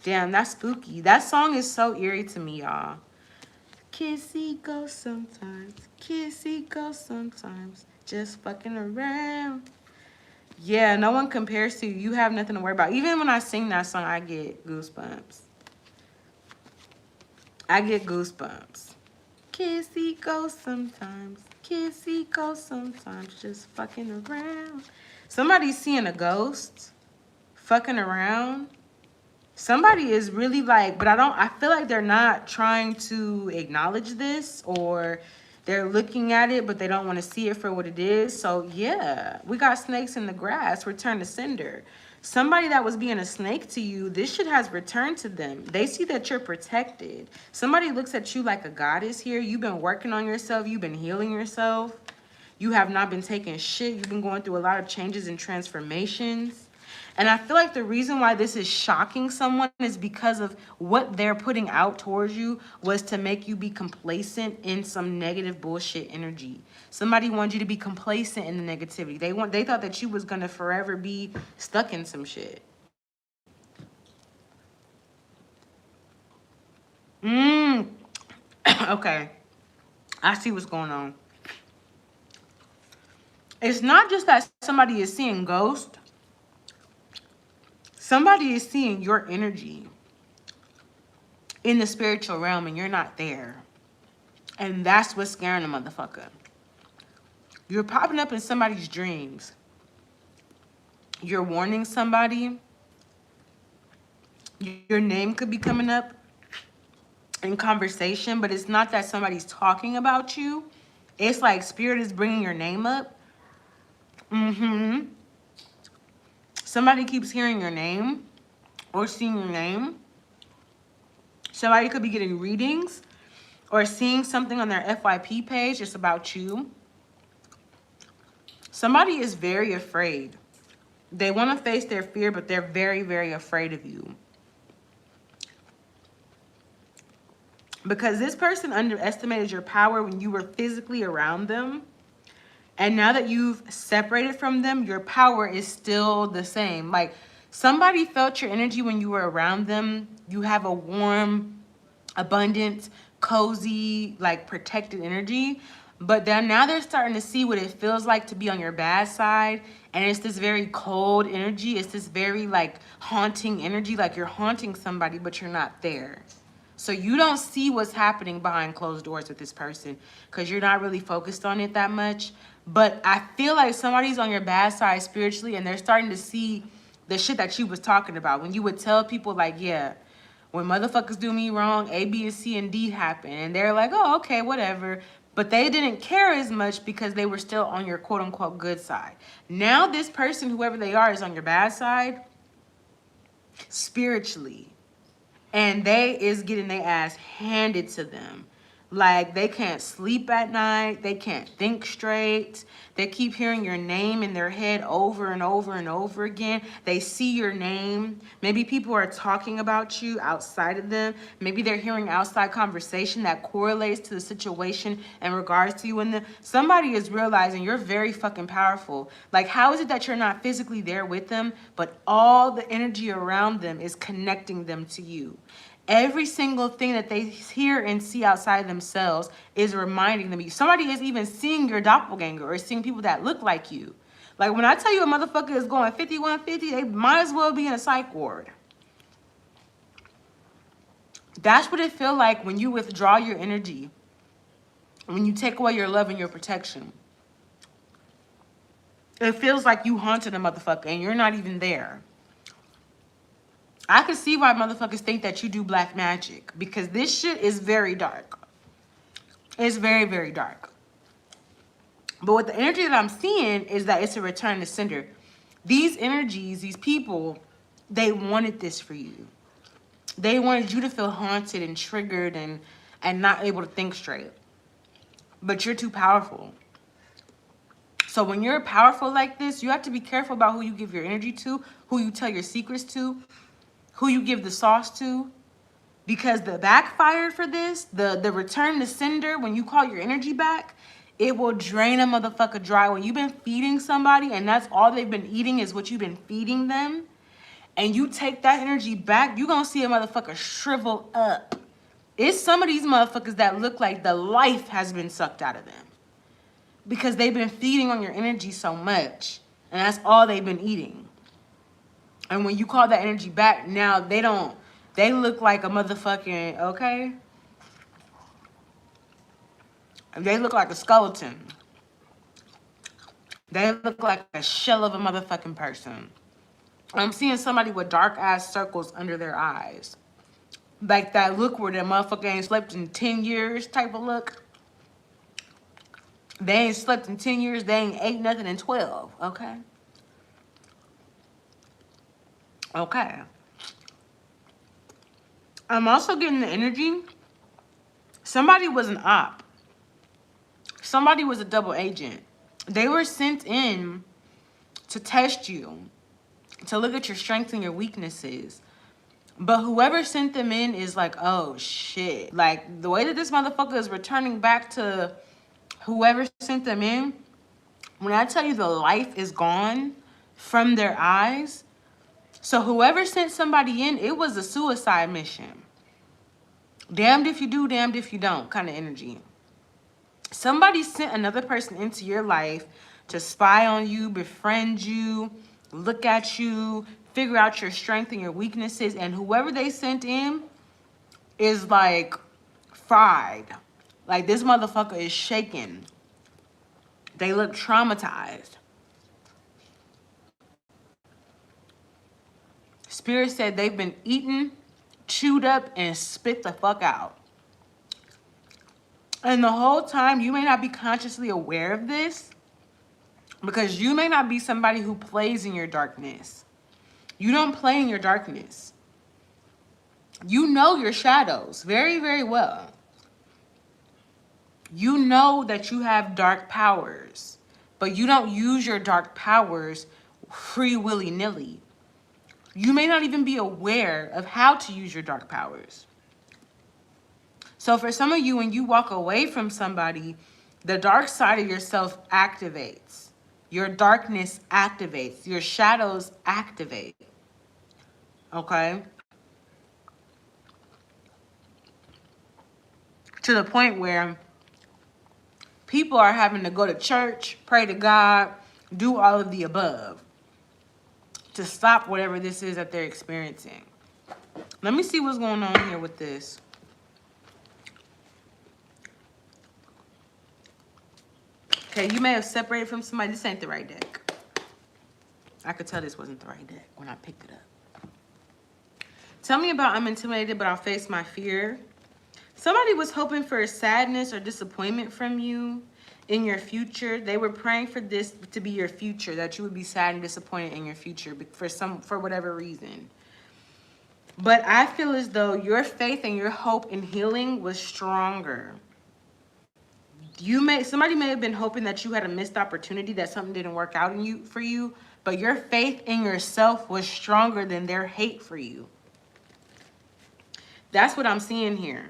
Speaker 1: Damn, that's spooky. That song is so eerie to me, y'all. Kids see ghosts sometimes. Kids see ghosts sometimes. Just fucking around. Yeah, no one compares to you. You have nothing to worry about. Even when I sing that song, I get goosebumps. I get goosebumps. Kids see ghosts sometimes. Kids see ghosts sometimes. Just fucking around. Somebody's seeing a ghost. Fucking around. Somebody is really like, but I feel like they're not trying to acknowledge this, or they're looking at it, but they don't want to see it for what it is. So yeah, we got snakes in the grass, return to sender. Somebody that was being a snake to you, this shit has returned to them. They see that you're protected. Somebody looks at you like a goddess here. You've been working on yourself. You've been healing yourself. You have not been taking shit. You've been going through a lot of changes and transformations. And I feel like the reason why this is shocking someone is because of what they're putting out towards you was to make you be complacent in some negative bullshit energy. Somebody wanted you to be complacent in the negativity. They thought that you was gonna forever be stuck in some shit. Okay. I see what's going on. It's not just that somebody is seeing ghosts. Somebody is seeing your energy in the spiritual realm and you're not there. And that's what's scaring a motherfucker. You're popping up in somebody's dreams. You're warning somebody. Your name could be coming up in conversation, but it's not that somebody's talking about you. It's like spirit is bringing your name up. Somebody keeps hearing your name or seeing your name. Somebody could be getting readings or seeing something on their FYP page. It's about you. Somebody is very afraid. They want to face their fear, but they're very, very afraid of you. Because this person underestimated your power when you were physically around them. And now that you've separated from them, your power is still the same. Like, somebody felt your energy when you were around them. You have a warm, abundant, cozy, like protected energy. But then now they're starting to see what it feels like to be on your bad side. And it's this very cold energy. It's this very like haunting energy. Like you're haunting somebody, but you're not there. So you don't see what's happening behind closed doors with this person because you're not really focused on it that much. But I feel like somebody's on your bad side spiritually and they're starting to see the shit that you was talking about. When you would tell people like, yeah, when motherfuckers do me wrong, A, B, and C, and D happen. And they're like, oh, okay, whatever. But they didn't care as much because they were still on your quote unquote good side. Now this person, whoever they are, is on your bad side spiritually. And they is getting their ass handed to them. Like they can't sleep at night. They can't think straight. They keep hearing your name in their head over and over and over again. They see your name. Maybe people are talking about you outside of them. Maybe they're hearing outside conversation that correlates to the situation in regards to you. And somebody is realizing you're very fucking powerful. Like, how is it that you're not physically there with them, but all the energy around them is connecting them to you? Every single thing that they hear and see outside themselves is reminding them. Somebody is even seeing your doppelganger or seeing people that look like you. Like when I tell you a motherfucker is going 5150, they might as well be in a psych ward. That's what it feels like when you withdraw your energy. When you take away your love and your protection. It feels like you haunted a motherfucker and you're not even there. I can see why motherfuckers think that you do black magic because this shit is very dark. It's very, very dark. But what the energy that I'm seeing is that it's a return to sender. These energies, these people, they wanted this for you. They wanted you to feel haunted and triggered and not able to think straight. But you're too powerful. So when you're powerful like this, you have to be careful about who you give your energy to, who you tell your secrets to, who you give the sauce to, because the backfire for this, the return to sender, when you call your energy back, it will drain a motherfucker dry. When you've been feeding somebody and that's all they've been eating is what you've been feeding them, and you take that energy back, you're gonna see a motherfucker shrivel up. It's some of these motherfuckers that look like the life has been sucked out of them because they've been feeding on your energy so much, and that's all they've been eating. And when you call that energy back, now they look like a motherfucking, okay? They look like a skeleton. They look like a shell of a motherfucking person. I'm seeing somebody with dark ass circles under their eyes. Like that look where that motherfucker ain't slept in 10 years type of look. They ain't slept in 10 years. They ain't ate nothing in 12, okay? Okay. I'm also getting the energy. Somebody was an op. Somebody was a double agent. They were sent in to test you, to look at your strengths and your weaknesses. But whoever sent them in is like, oh shit. Like, the way that this motherfucker is returning back to whoever sent them in, when I tell you the life is gone from their eyes. So whoever sent somebody in, it was a suicide mission. Damned if you do, damned if you don't kind of energy. Somebody sent another person into your life to spy on you, befriend you, look at you, figure out your strengths and your weaknesses. And whoever they sent in is like fried. Like, this motherfucker is shaking. They look traumatized. Spirit said they've been eaten, chewed up, and spit the fuck out. And the whole time, you may not be consciously aware of this, because you may not be somebody who plays in your darkness. You don't play in your darkness. You know your shadows very, very well. You know that you have dark powers, but you don't use your dark powers free willy-nilly. You may not even be aware of how to use your dark powers. So for some of you, when you walk away from somebody, the dark side of yourself activates. Your darkness activates. Your shadows activate. Okay? To the point where people are having to go to church, pray to God, do all of the above to stop whatever this is that they're experiencing. Let me see what's going on here with this. Okay, you may have separated from somebody. This ain't the right deck. I could tell this wasn't the right deck when I picked it up. Tell me about I'm intimidated, but I'll face my fear. Somebody was hoping for sadness or disappointment from you in your future. They were praying for this to be your future, that you would be sad and disappointed in your future for whatever reason. But I feel as though your faith and your hope in healing was stronger. Somebody may have been hoping that you had a missed opportunity, that something didn't work out for you, but your faith in yourself was stronger than their hate for you. That's what I'm seeing here.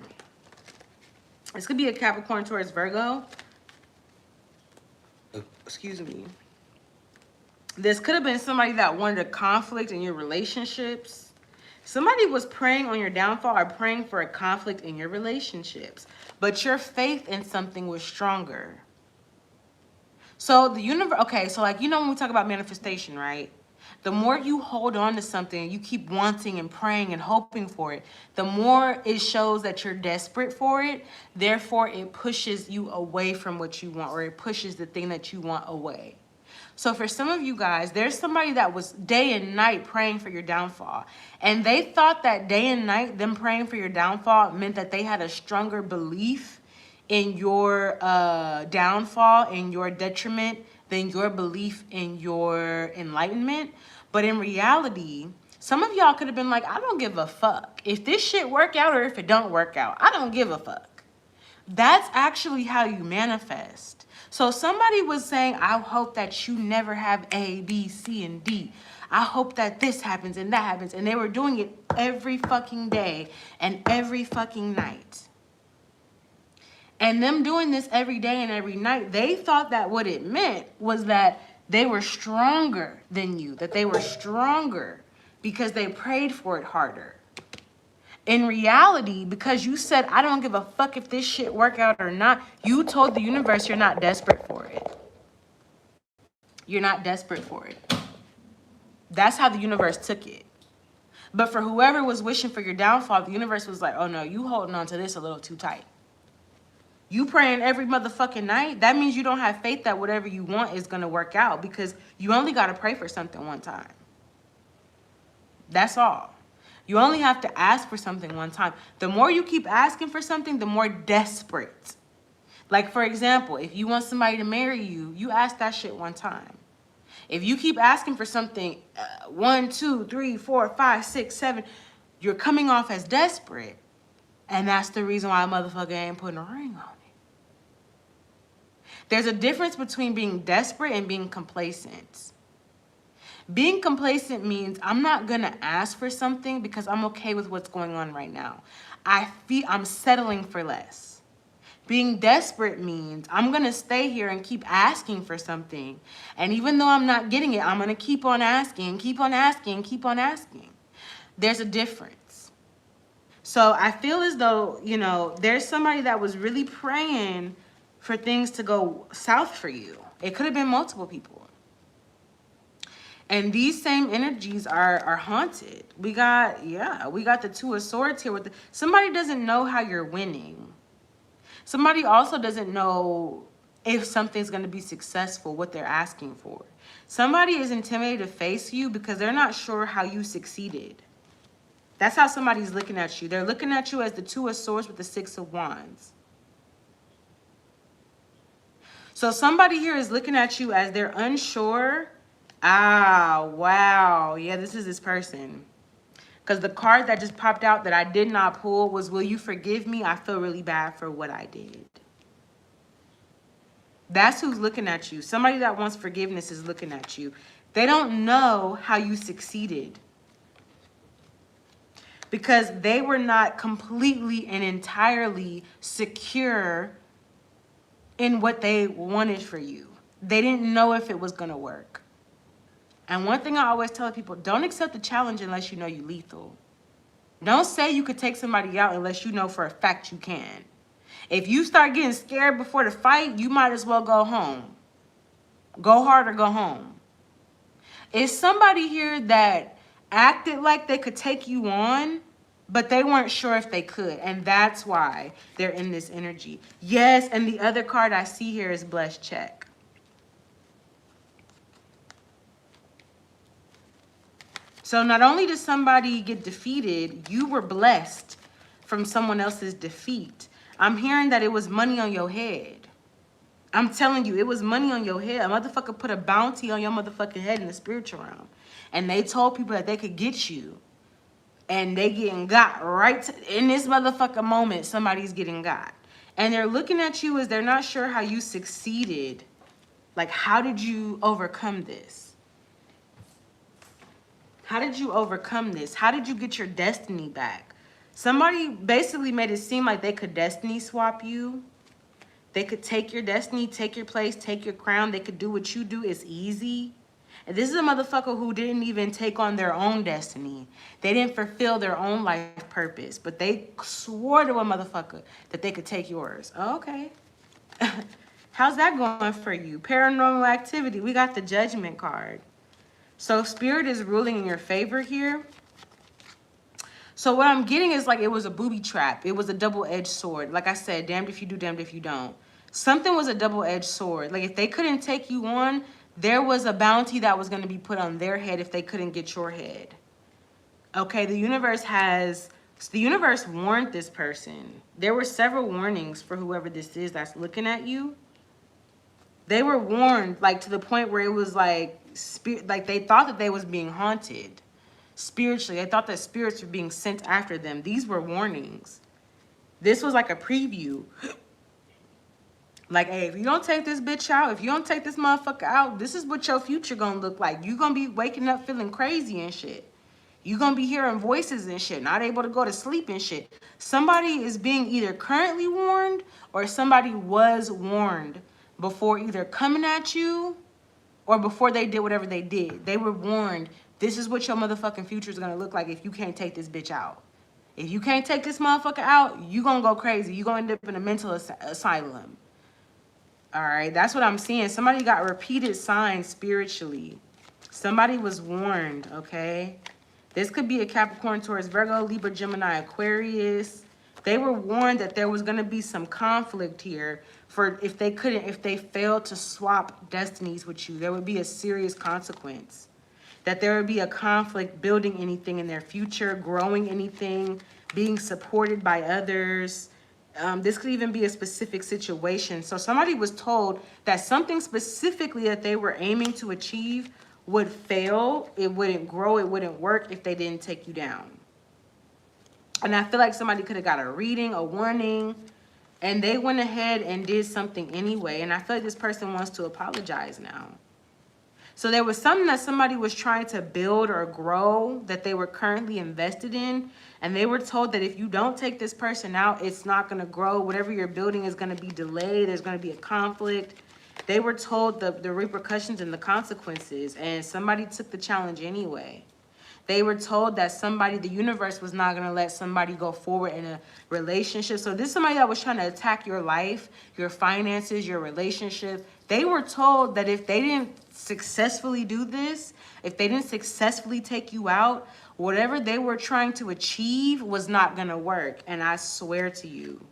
Speaker 1: This could be a Capricorn, Taurus, Virgo. Excuse me. This could have been somebody that wanted a conflict in your relationships. Somebody was praying on your downfall or praying for a conflict in your relationships. But your faith in something was stronger. So the universe, okay, so like, you know when we talk about manifestation, right? The more you hold on to something, you keep wanting and praying and hoping for it, the more it shows that you're desperate for it. Therefore, it pushes you away from what you want, or it pushes the thing that you want away. So for some of you guys, there's somebody that was day and night praying for your downfall. And they thought that day and night, them praying for your downfall, meant that they had a stronger belief in your downfall, in your detriment, than your belief in your enlightenment. But in reality, some of y'all could have been like, I don't give a fuck. If this shit work out or if it don't work out, I don't give a fuck. That's actually how you manifest. So somebody was saying, I hope that you never have A, B, C, and D. I hope that this happens and that happens. And they were doing it every fucking day and every fucking night. And them doing this every day and every night, they thought that what it meant was that they were stronger than you, that they were stronger because they prayed for it harder. In reality, because you said, I don't give a fuck if this shit work out or not, you told the universe you're not desperate for it. You're not desperate for it. That's how the universe took it. But for whoever was wishing for your downfall, the universe was like, oh no, you holding on to this a little too tight. You praying every motherfucking night, that means you don't have faith that whatever you want is going to work out, because you only got to pray for something one time. That's all. You only have to ask for something one time. The more you keep asking for something, the more desperate. Like, for example, if you want somebody to marry you, you ask that shit one time. If you keep asking for something 1, 2, 3, 4, 5, 6, 7, you're coming off as desperate. And that's the reason why a motherfucker ain't putting a ring on it. There's a difference between being desperate and being complacent. Being complacent means I'm not gonna ask for something because I'm okay with what's going on right now. I'm settling for less. Being desperate means I'm gonna stay here and keep asking for something. And even though I'm not getting it, I'm gonna keep on asking, keep on asking, keep on asking. There's a difference. So I feel as though, you know, there's somebody that was really praying for things to go south for you. It could have been multiple people. And these same energies are haunted. We got the Two of Swords here. Somebody doesn't know how you're winning. Somebody also doesn't know if something's going to be successful, what they're asking for. Somebody is intimidated to face you because they're not sure how you succeeded. That's how somebody's looking at you. They're looking at you as the Two of Swords with the Six of Wands. So somebody here is looking at you as they're unsure. Ah, wow. Yeah, this is this person. Because the card that just popped out that I did not pull was, will you forgive me? I feel really bad for what I did. That's who's looking at you. Somebody that wants forgiveness is looking at you. They don't know how you succeeded. Because they were not completely and entirely secure in what they wanted for you. They didn't know if it was going to work. And one thing I always tell people, don't accept the challenge unless you know you're lethal. Don't say you could take somebody out unless you know for a fact you can. If you start getting scared before the fight, you might as well go home. Go hard or go home. Is somebody here that acted like they could take you on, but they weren't sure if they could, and that's why they're in this energy. Yes, and the other card I see here is Blessed Check. So not only did somebody get defeated, you were blessed from someone else's defeat. I'm hearing that it was money on your head. I'm telling you, it was money on your head. A motherfucker put a bounty on your motherfucking head in the spiritual realm. And they told people that they could get you. And they getting got right in this motherfucking moment. Somebody's getting got. And they're looking at you as they're not sure how you succeeded. Like, how did you overcome this? How did you overcome this? How did you get your destiny back? Somebody basically made it seem like they could destiny swap you. They could take your destiny, take your place, take your crown. They could do what you do. It's easy. And this is a motherfucker who didn't even take on their own destiny. They didn't fulfill their own life purpose. But they swore to a motherfucker that they could take yours. Oh, okay. How's that going for you? Paranormal activity. We got the Judgment card. So Spirit is ruling in your favor here. So what I'm getting is like it was a booby trap. It was a double-edged sword. Like I said, damned if you do, damned if you don't. Something was a double-edged sword. Like if they couldn't take you on, there was a bounty that was going to be put on their head if they couldn't get your head. Okay, the universe warned this person. There were several warnings for whoever this is that's looking at you. They were warned, like to the point where it was like they thought that they was being haunted. Spiritually, they thought that spirits were being sent after them. These were warnings. This was like a preview. Like, hey, if you don't take this bitch out, if you don't take this motherfucker out, this is what your future gonna look like. You gonna be waking up feeling crazy and shit. You gonna be hearing voices and shit, not able to go to sleep and shit. Somebody is being either currently warned or somebody was warned before either coming at you or before they did whatever they did. They were warned. This is what your motherfucking future is going to look like if you can't take this bitch out. If you can't take this motherfucker out, you going to go crazy. You going to end up in a mental asylum. All right, that's what I'm seeing. Somebody got repeated signs spiritually. Somebody was warned, okay? This could be a Capricorn, Taurus, Virgo, Libra, Gemini, Aquarius. They were warned that there was going to be some conflict here for if they failed to swap destinies with you, there would be a serious consequence. That there would be a conflict building anything in their future, growing anything, being supported by others. This could even be a specific situation. So somebody was told that something specifically that they were aiming to achieve would fail. It wouldn't grow. It wouldn't work if they didn't take you down. And I feel like somebody could have got a reading, a warning. And they went ahead and did something anyway. And I feel like this person wants to apologize now. So there was something that somebody was trying to build or grow that they were currently invested in. And they were told that if you don't take this person out, it's not going to grow. Whatever you're building is going to be delayed. There's going to be a conflict. They were told the repercussions and the consequences. And somebody took the challenge anyway. They were told that the universe was not going to let somebody go forward in a relationship. So this is somebody that was trying to attack your life, your finances, your relationship. They were told that if they didn't successfully do this, if they didn't successfully take you out, whatever they were trying to achieve was not going to work. And I swear to you,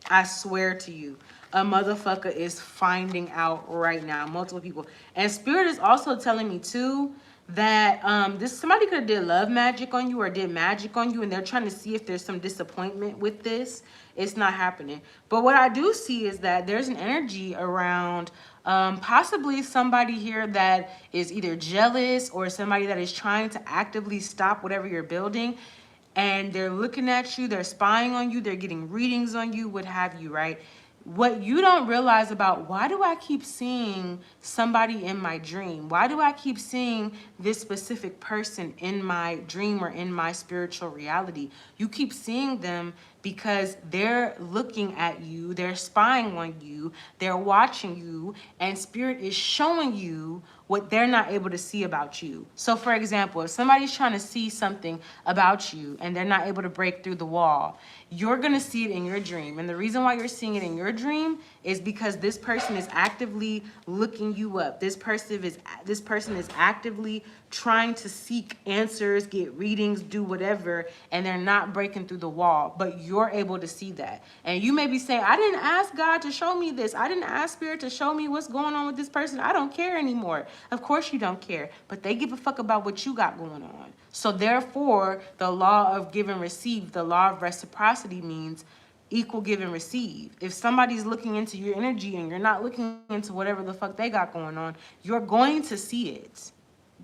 Speaker 1: a motherfucker is finding out right now. Multiple people. And Spirit is also telling me too that somebody could have did love magic on you or did magic on you, and they're trying to see if there's some disappointment with this. It's not happening. But what I do see is that there's an energy around possibly somebody here that is either jealous or somebody that is trying to actively stop whatever you're building. And they're looking at you, they're spying on you, they're getting readings on you, what have you, right? What you don't realize about, why do I keep seeing somebody in my dream? Why do I keep seeing this specific person in my dream or in my spiritual reality? You keep seeing them because they're looking at you, they're spying on you, they're watching you, and Spirit is showing you what they're not able to see about you. So for example, if somebody's trying to see something about you and they're not able to break through the wall, you're going to see it in your dream. And the reason why you're seeing it in your dream is because this person is actively looking you up. This person is actively trying to seek answers, get readings, do whatever, and they're not breaking through the wall, but you're able to see that. And you may be saying, I didn't ask God to show me this. I didn't ask Spirit to show me what's going on with this person. I don't care anymore. Of course you don't care, but they give a fuck about what you got going on. So therefore, the law of give and receive, the law of reciprocity means equal give and receive. If somebody's looking into your energy and you're not looking into whatever the fuck they got going on, you're going to see it.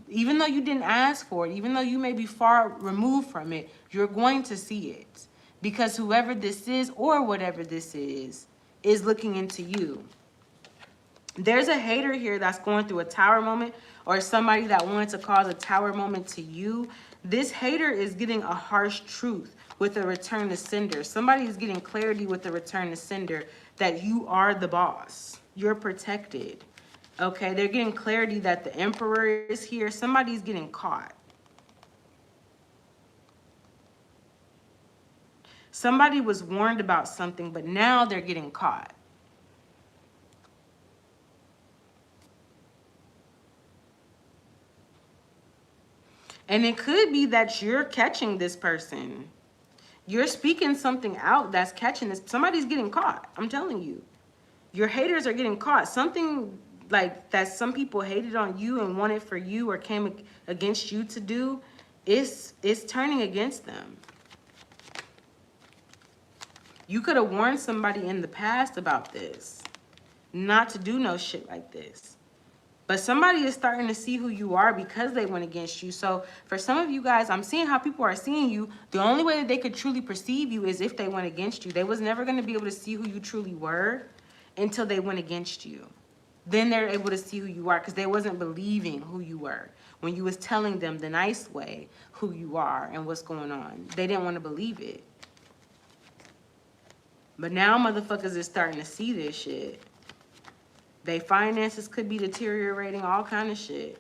Speaker 1: Even though you didn't ask for it, even though you may be far removed from it, you're going to see it. Because whoever this is or whatever this is looking into you. There's a hater here that's going through a tower moment, or somebody that wanted to cause a tower moment to you. This hater is getting a harsh truth with a return to sender. Somebody is getting clarity with the return to sender that you are the boss. You're protected. Okay, they're getting clarity that the Emperor is here. Somebody's getting caught. Somebody was warned about something, but now they're getting caught. And it could be that you're catching this person. You're speaking something out that's catching this. Somebody's getting caught. I'm telling you. Your haters are getting caught. Something like that some people hated on you and wanted for you or came against you to do is turning against them. You could have warned somebody in the past about this. Not to do no shit like this. But somebody is starting to see who you are because they went against you. So for some of you guys, I'm seeing how people are seeing you. The only way that they could truly perceive you is if they went against you. They was never going to be able to see who you truly were until they went against you. Then they're able to see who you are because they wasn't believing who you were. When you was telling them the nice way who you are and what's going on. They didn't want to believe it. But now motherfuckers is starting to see this shit. Their finances could be deteriorating, all kind of shit.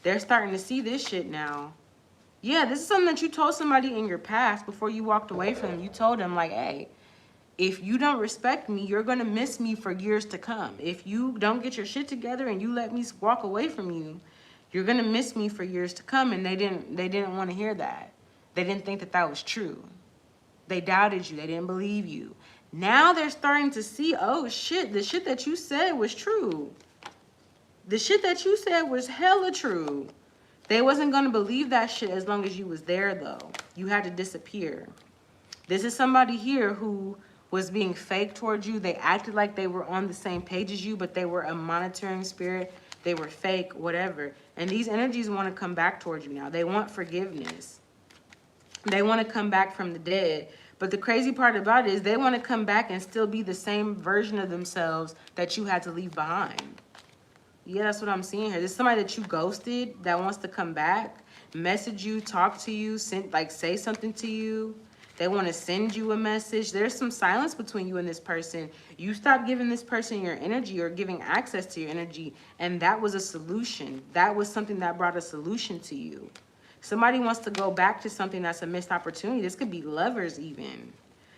Speaker 1: They're starting to see this shit now. Yeah, this is something that you told somebody in your past before you walked away from them. You told them like, hey, if you don't respect me, you're going to miss me for years to come. If you don't get your shit together and you let me walk away from you, you're going to miss me for years to come. And they didn't want to hear that. They didn't think that that was true. They doubted you. They didn't believe you. Now they're starting to see, oh shit, the shit that you said was true. The shit that you said was hella true. They wasn't going to believe that shit as long as you was there though. You had to disappear. This is somebody here who was being fake towards you. They acted like they were on the same page as you, but they were a monitoring spirit. They were fake, whatever. And these energies want to come back towards you now. They want forgiveness. They want to come back from the dead. But the crazy part about it is they want to come back and still be the same version of themselves that you had to leave behind. Yeah, that's what I'm seeing here. There's somebody that you ghosted that wants to come back, message you, talk to you, send, like, say something to you. They want to send you a message. There's some silence between you and this person. You stopped giving this person your energy or giving access to your energy, and that was a solution. That was something that brought a solution to you. Somebody wants to go back to something that's a missed opportunity. This could be lovers even.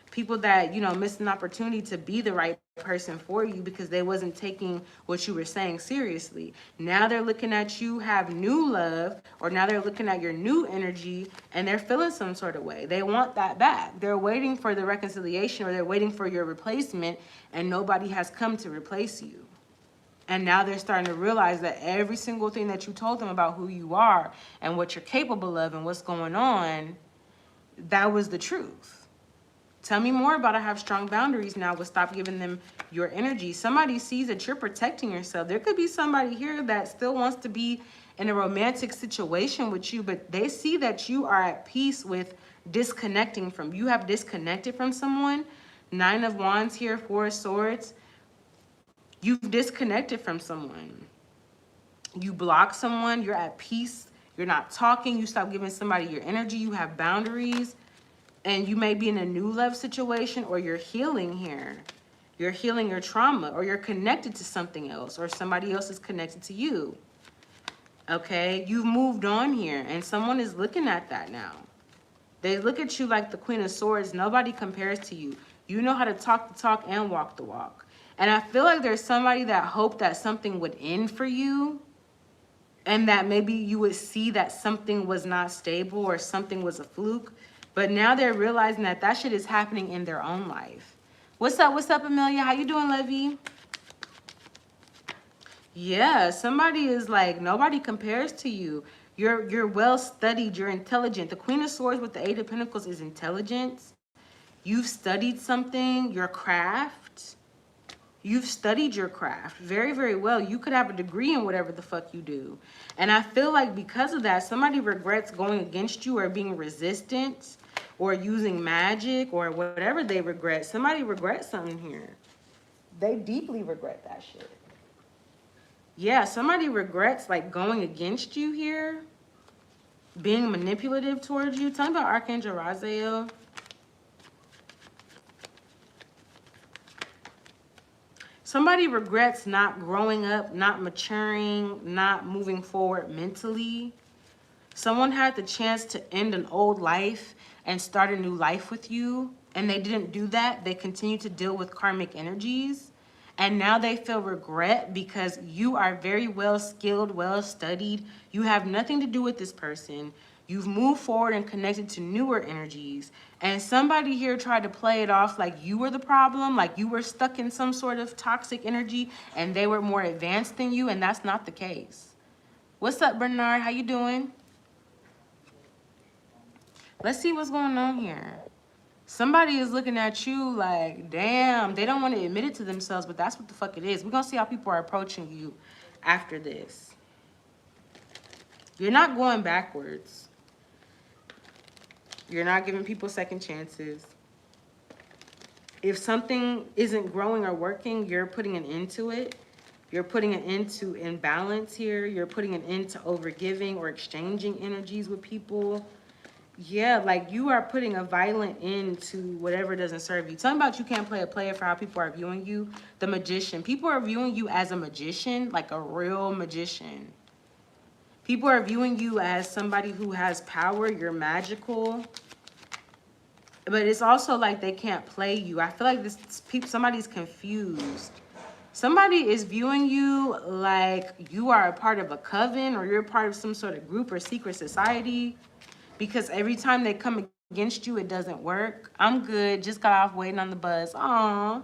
Speaker 1: People that, you know, missed an opportunity to be the right person for you because they wasn't taking what you were saying seriously. Now they're looking at you, have new love, or now they're looking at your new energy and they're feeling some sort of way. They want that back. They're waiting for the reconciliation, or they're waiting for your replacement, and nobody has come to replace you. And now they're starting to realize that every single thing that you told them about who you are and what you're capable of and what's going on, that was the truth. Tell me more about I have strong boundaries now. Will stop giving them your energy. Somebody sees that you're protecting yourself. There could be somebody here that still wants to be in a romantic situation with you, but they see that you are at peace with disconnecting from. You have disconnected from someone. 9 of Wands here, 4 of Swords. You've disconnected from someone. You block someone. You're at peace. You're not talking. You stop giving somebody your energy. You have boundaries. And you may be in a new love situation, or you're healing here. You're healing your trauma, or you're connected to something else, or somebody else is connected to you. Okay? You've moved on here, and someone is looking at that now. They look at you like the Queen of Swords. Nobody compares to you. You know how to talk the talk and walk the walk. And I feel like there's somebody that hoped that something would end for you, and that maybe you would see that something was not stable or something was a fluke. But now they're realizing that that shit is happening in their own life. What's up, Amelia? How you doing, Levy? Yeah, somebody is like, nobody compares to you. You're well studied. You're intelligent. The Queen of Swords with the 8 of Pentacles is intelligence. You've studied something, your craft. You've studied your craft very, very well. You could have a degree in whatever the fuck you do. And I feel like because of that, somebody regrets going against you or being resistant or using magic or whatever they regret. Somebody regrets something here. They deeply regret that shit. Yeah, somebody regrets like going against you here, being manipulative towards you. Tell me about Archangel Raziel. Somebody regrets not growing up, not maturing, not moving forward mentally. Someone had the chance to end an old life and start a new life with you, and they didn't do that. They continue to deal with karmic energies, and now they feel regret because you are very well skilled, well studied. You have nothing to do with this person. You've moved forward and connected to newer energies. And somebody here tried to play it off like you were the problem, like you were stuck in some sort of toxic energy and they were more advanced than you, and that's not the case. What's up, Bernard? How you doing? Let's see what's going on here. Somebody is looking at you like, damn, they don't want to admit it to themselves, but that's what the fuck it is. We're going to see how people are approaching you after this. You're not going backwards. You're not giving people second chances. If something isn't growing or working, you're putting an end to it. You're putting an end to imbalance here. You're putting an end to overgiving or exchanging energies with people. Yeah, like you are putting a violent end to whatever doesn't serve you. Talking about you can't play a player for how people are viewing you. The Magician. People are viewing you as a magician, like a real magician. People are viewing you as somebody who has power. You're magical. But it's also like they can't play you. I feel like somebody's confused. Somebody is viewing you like you are a part of a coven or you're a part of some sort of group or secret society. Because every time they come against you, it doesn't work. I'm good. Just got off waiting on the bus. Aww.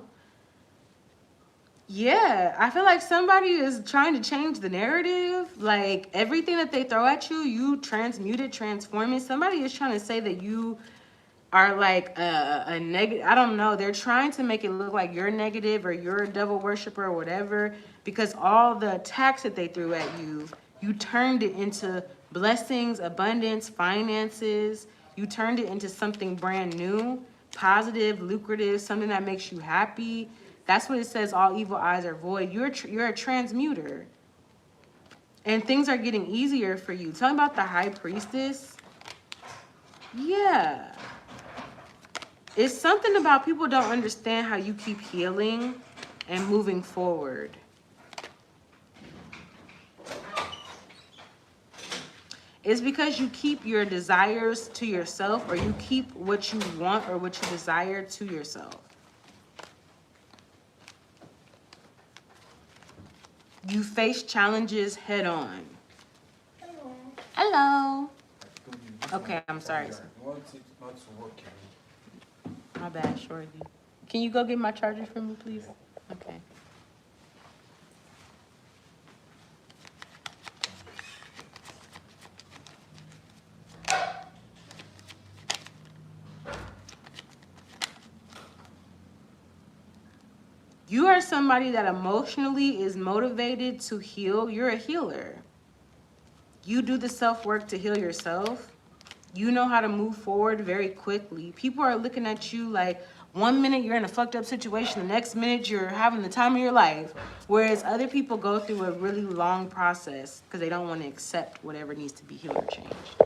Speaker 1: Yeah, I feel like somebody is trying to change the narrative. Like everything that they throw at you, you transmute it, transform it. Somebody is trying to say that you are like a negative. I don't know. They're trying to make it look like you're negative or you're a devil worshiper or whatever. Because all the attacks that they threw at you, you turned it into blessings, abundance, finances. You turned it into something brand new. positive, lucrative, something that makes you happy. That's what it says, all evil eyes are void. You're a transmuter. And things are getting easier for you. Tell me about the high priestess. Yeah. It's something about people don't understand how you keep healing and moving forward. It's because you keep your desires to yourself, or you keep what you want or what you desire to yourself. You face challenges head on.
Speaker 2: Hello.
Speaker 1: Hello. Okay, I'm sorry. My bad, Shorty. Can you go get my charger for me, please? Okay. You are somebody that emotionally is motivated to heal. You're a healer. You do the self-work to heal yourself. You know how to move forward very quickly. People are looking at you like 1 minute you're in a fucked up situation, the next minute you're having the time of your life. Whereas other people go through a really long process because they don't want to accept whatever needs to be healed or changed.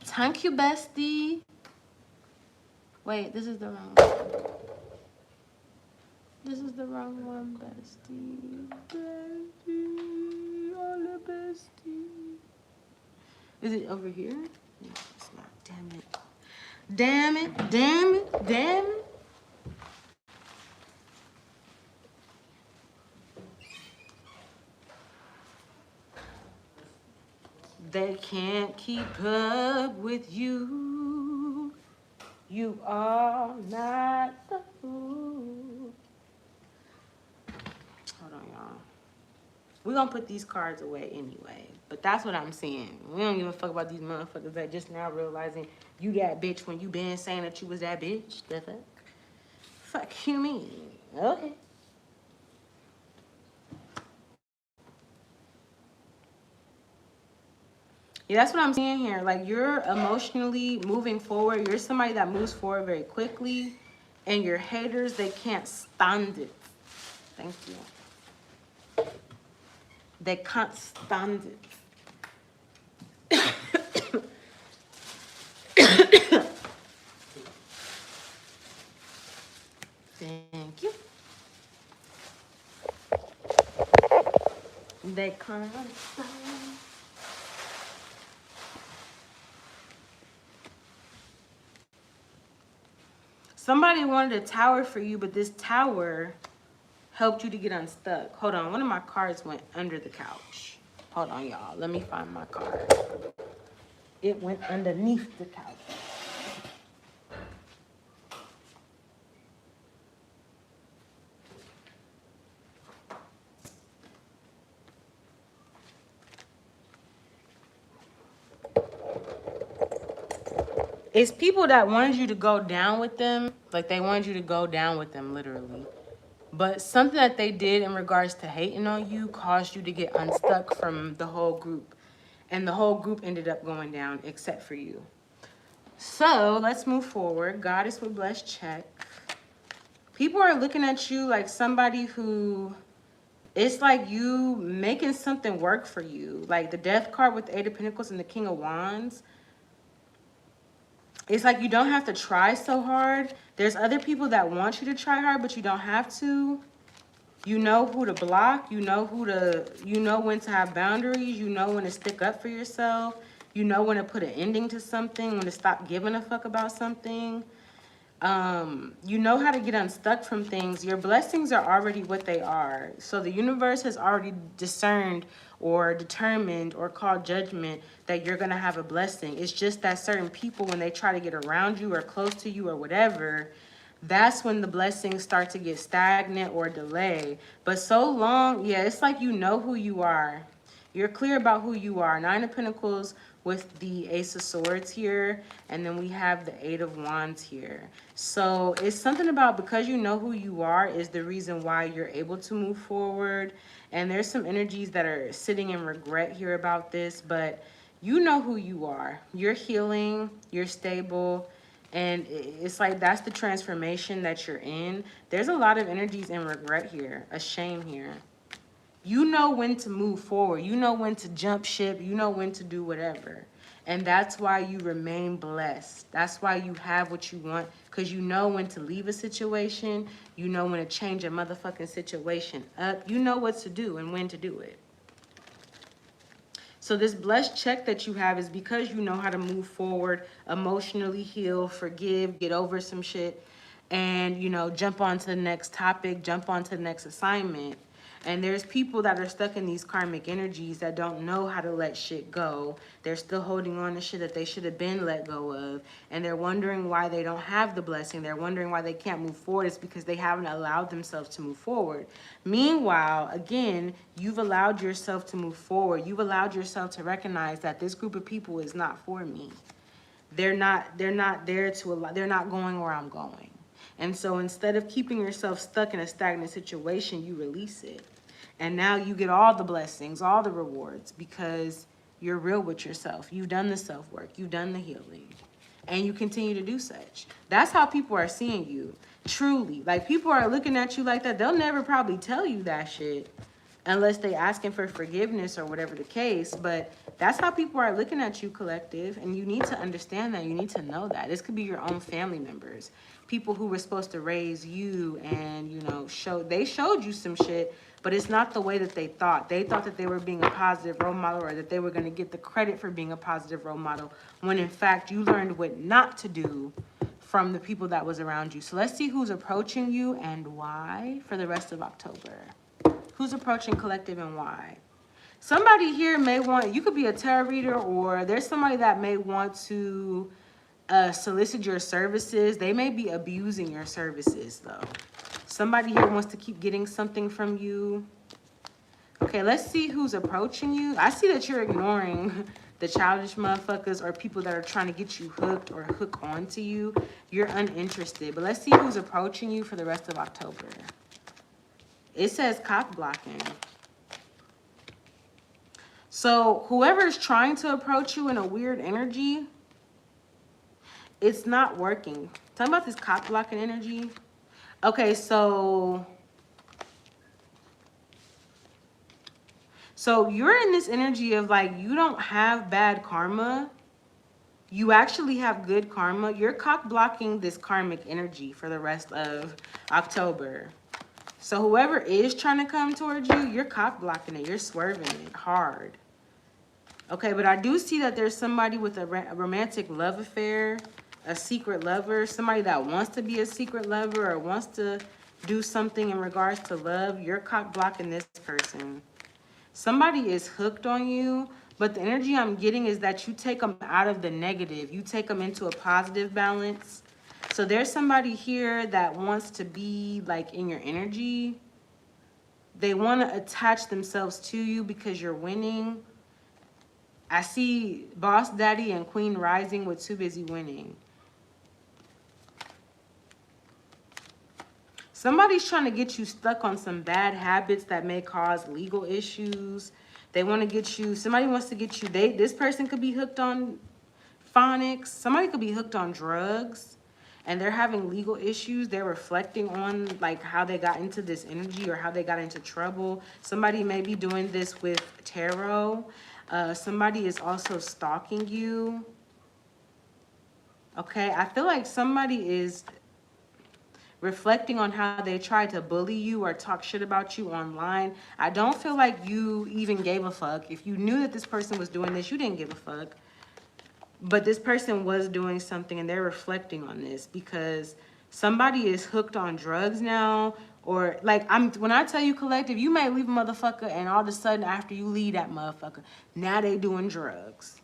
Speaker 1: Thank you, bestie. Wait, this is the wrong one. This is the wrong one, bestie. Bestie, all the bestie. Is it over here? No, it's not. Damn it. Damn it, damn it, damn it. They can't keep up with you. You are not the fool. Hold on, y'all. We're gonna put these cards away anyway. But that's what I'm saying. We don't give a fuck about these motherfuckers that just now realizing you that bitch when you been saying that you was that bitch. The fuck? Fuck you mean? Okay. Yeah, that's what I'm saying here. Like, you're emotionally moving forward. You're somebody that moves forward very quickly. And your haters, they can't stand it. Thank you. They can't stand it. Thank you. They can't stand. Somebody wanted a tower for you, but this tower helped you to get unstuck. Hold on, one of my cards went under the couch. Hold on, y'all. Let me find my card. It went underneath the couch. It's people that wanted you to go down with them. Like, they wanted you to go down with them, literally. But something that they did in regards to hating on you caused you to get unstuck from the whole group. And the whole group ended up going down except for you. So, let's move forward. Goddess with blessed check. People are looking at you like somebody who... It's like you making something work for you. Like the Death card with the Eight of Pentacles and the King of Wands. It's like you don't have to try so hard. There's other people that want you to try hard, but you don't have to. You know who to block. You know when to have boundaries. You know when to stick up for yourself. You know when to put an ending to something, when to stop giving a fuck about something. You know how to get unstuck from things. Your blessings are already what they are. So the universe has already discerned or determined or called judgment that you're going to have a blessing. It's just that certain people, when they try to get around you or close to you or whatever, that's when the blessings start to get stagnant or delay. But so long, yeah, it's like you know who you are. You're clear about who you are. Nine of Pentacles with the Ace of Swords here. And then we have the Eight of Wands here. So it's something about because you know who you are is the reason why you're able to move forward. And there's some energies that are sitting in regret here about this. But You know who you are. You're healing, you're stable, and it's like that's the transformation that you're in. There's a lot of energies and regret here, a shame here. You know when to move forward. You know when to jump ship. You know when to do whatever. And that's why you remain blessed. That's why you have what you want, because you know when to leave a situation. You know when to change a motherfucking situation up. You know what to do and when to do it. So this blessed check that you have is because you know how to move forward, emotionally heal, forgive, get over some shit, and, you know, jump on to the next topic, jump on to the next assignment. And there's people that are stuck in these karmic energies that don't know how to let shit go. They're still holding on to shit that they should have been let go of. And they're wondering why they don't have the blessing. They're wondering why they can't move forward. It's because they haven't allowed themselves to move forward. Meanwhile, again, you've allowed yourself to move forward. You've allowed yourself to recognize that this group of people is not for me. They're not there to allow, they're not going where I'm going. And so instead of keeping yourself stuck in a stagnant situation, you release it. And now you get all the blessings, all the rewards, because you're real with yourself. You've done the self-work. You've done the healing. And you continue to do such. That's how people are seeing you, truly. Like, people are looking at you like that. They'll never probably tell you that shit unless they asking for forgiveness or whatever the case. But that's how people are looking at you, collective. And you need to understand that. You need to know that. This could be your own family members. People who were supposed to raise you and, you know, they showed you some shit, but it's not the way that they thought. They thought that they were being a positive role model, or that they were going to get the credit for being a positive role model, when in fact you learned what not to do from the people that was around you. So let's see who's approaching you and why for the rest of October. Who's approaching collective and why? Somebody here may want, you could be a tarot reader, or there's somebody that may want to solicit your services. They may be abusing your services though. Somebody here wants to keep getting something from you. Okay, let's see who's approaching you. I see that you're ignoring the childish motherfuckers or people that are trying to get you hooked or hook onto you. You're uninterested. But let's see who's approaching you for the rest of October. It says cock blocking. So whoever's trying to approach you in a weird energy, it's not working. Talk about this cock blocking energy. Okay, so you're in this energy of like, you don't have bad karma. You actually have good karma. You're cock blocking this karmic energy for the rest of October. So whoever is trying to come towards you, you're cock blocking it. You're swerving it hard. Okay, but I do see that there's somebody with a romantic love affair, a secret lover, somebody that wants to be a secret lover or wants to do something in regards to love. You're cock blocking this person. Somebody is hooked on you, but the energy I'm getting is that you take them out of the negative. You take them into a positive balance. So there's somebody here that wants to be like in your energy. They want to attach themselves to you because you're winning. I see Boss Daddy and Queen Rising with Too Busy Winning. Somebody's trying to get you stuck on some bad habits that may cause legal issues. They want to get you, somebody wants to get you, this person could be hooked on phonics. Somebody could be hooked on drugs and they're having legal issues. They're reflecting on like how they got into this energy or how they got into trouble. Somebody may be doing this with tarot. Somebody is also stalking you. Okay, I feel like somebody is reflecting on how they tried to bully you or talk shit about you online. I don't feel like you even gave a fuck. If you knew that this person was doing this, you didn't give a fuck. But this person was doing something and they're reflecting on this because somebody is hooked on drugs now. Or like, when I tell you collective, you may leave a motherfucker and all of a sudden after you leave that motherfucker, now they doing drugs.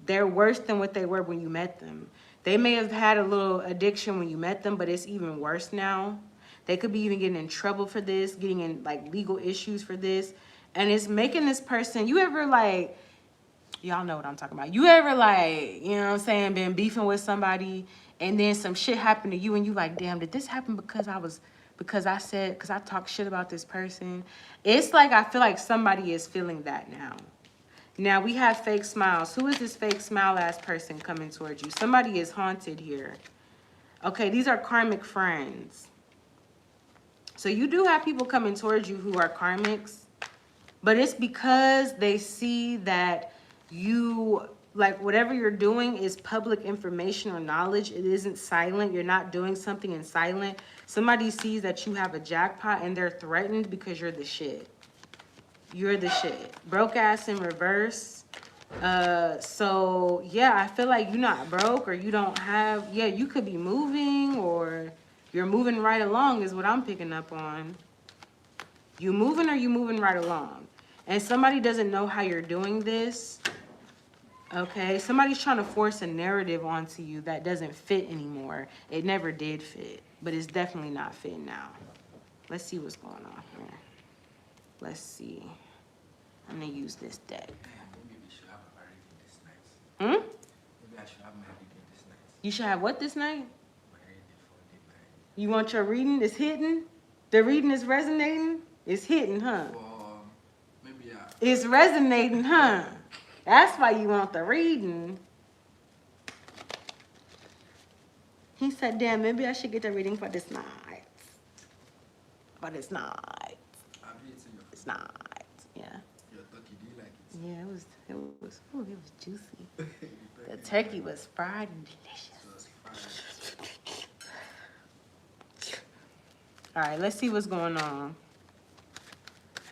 Speaker 1: They're worse than what they were when you met them. They may have had a little addiction when you met them, but it's even worse now. They could be even getting in trouble for this, getting in like legal issues for this. And it's making this person, you ever like, y'all know what I'm talking about. You ever like, you know what I'm saying, been beefing with somebody and then some shit happened to you and you like, damn, did this happen because I talked shit about this person? It's like, I feel like somebody is feeling that now. Now we have fake smiles. Who is this fake smile ass person coming towards you? Somebody is haunted here. Okay, these are karmic friends. So you do have people coming towards you who are karmics, but it's because they see that you, like, whatever you're doing is public information or knowledge. It isn't silent. You're not doing something in silent. Somebody sees that you have a jackpot and they're threatened because you're the shit. You're the shit. Broke ass in reverse. So yeah, I feel like you're not broke, or you don't have, yeah, you could be moving, or you're moving right along is what I'm picking up on. You moving, or you moving right along? And somebody doesn't know how you're doing this. Okay, somebody's trying to force a narrative onto you that doesn't fit anymore. It never did fit, but it's definitely not fitting now. Let's see what's going on here. Let's see. I'm gonna use this deck.
Speaker 2: Maybe we should have a reading this night.
Speaker 1: Hmm?
Speaker 2: Maybe I should have my reading this night.
Speaker 1: You should have what this night?
Speaker 2: My reading for the night.
Speaker 1: You want your reading? It's hitting? The reading is resonating? It's hitting, huh?
Speaker 2: Maybe
Speaker 1: It's resonating, huh? That's why you want the reading. He said, damn, maybe I should get the reading for this night. For this night.
Speaker 2: I've eaten your
Speaker 1: This night. Yeah.
Speaker 2: Your turkey, do you like it?
Speaker 1: Yeah, it was juicy. The turkey was fried and delicious.
Speaker 2: It was fried.
Speaker 1: All right, let's see what's going on.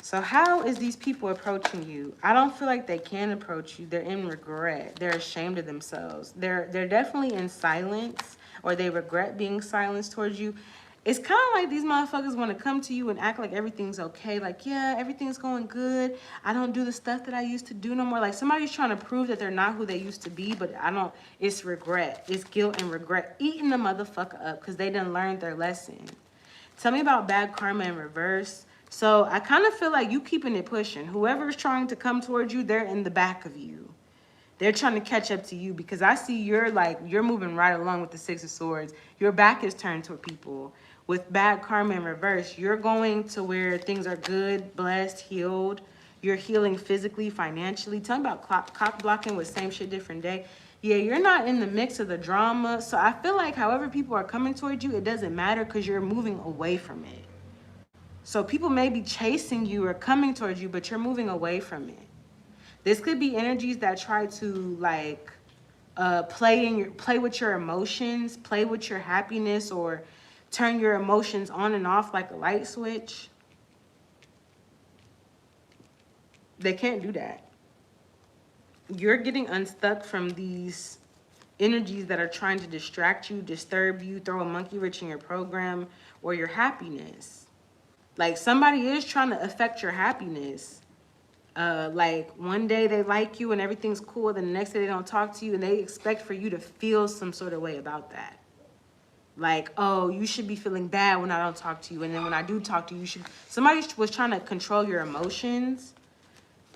Speaker 1: So how is these people approaching you? I don't feel like they can approach you. They're in regret. They're ashamed of themselves. They're definitely in silence, or they regret being silenced towards you. It's kind of like these motherfuckers want to come to you and act like everything's okay. Like, yeah, everything's going good. I don't do the stuff that I used to do no more. Like, somebody's trying to prove that they're not who they used to be, but it's regret. It's guilt and regret eating the motherfucker up because they done learned their lesson. Tell me about bad karma in reverse. So I kind of feel like you keeping it pushing. Whoever's trying to come towards you, they're in the back of you. They're trying to catch up to you because I see you're moving right along with the Six of Swords. Your back is turned toward people. With bad karma in reverse, you're going to where things are good, blessed, healed. You're healing physically, financially. Tell me about cock blocking with same shit, different day. Yeah, you're not in the mix of the drama. So I feel like however people are coming towards you, it doesn't matter because you're moving away from it. So people may be chasing you or coming towards you, but you're moving away from it. This could be energies that try to like play with your emotions, play with your happiness, or turn your emotions on and off like a light switch. They can't do that. You're getting unstuck from these energies that are trying to distract you, disturb you, throw a monkey wrench in your program or your happiness. Like somebody is trying to affect your happiness. Like one day they like you and everything's cool, then the next day they don't talk to you and they expect for you to feel some sort of way about that. Like, oh, you should be feeling bad when I don't talk to you, and then when I do talk to you, somebody was trying to control your emotions,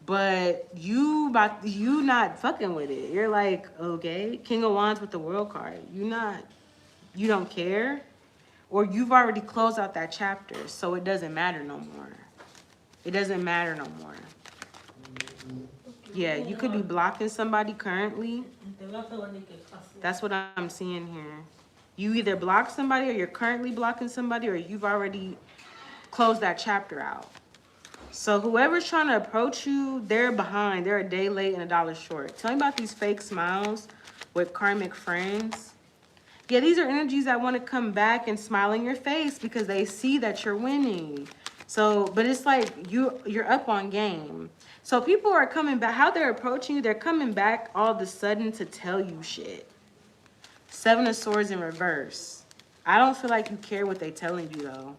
Speaker 1: but you not fucking with it. You're like, okay, King of Wands with the World card. You don't care, or you've already closed out that chapter, so it doesn't matter no more. It doesn't matter no more. Yeah, you could be blocking somebody currently. That's what I'm seeing here. You either block somebody, or you're currently blocking somebody, or you've already closed that chapter out. So whoever's trying to approach you, they're behind. They're a day late and a dollar short. Tell me about these fake smiles with karmic friends. Yeah, these are energies that want to come back and smile in your face because they see that you're winning. So, but it's like you're up on game. So people are coming back. How they're approaching you, they're coming back all of a sudden to tell you shit. Seven of Swords in reverse. I don't feel like you care what they're telling you though.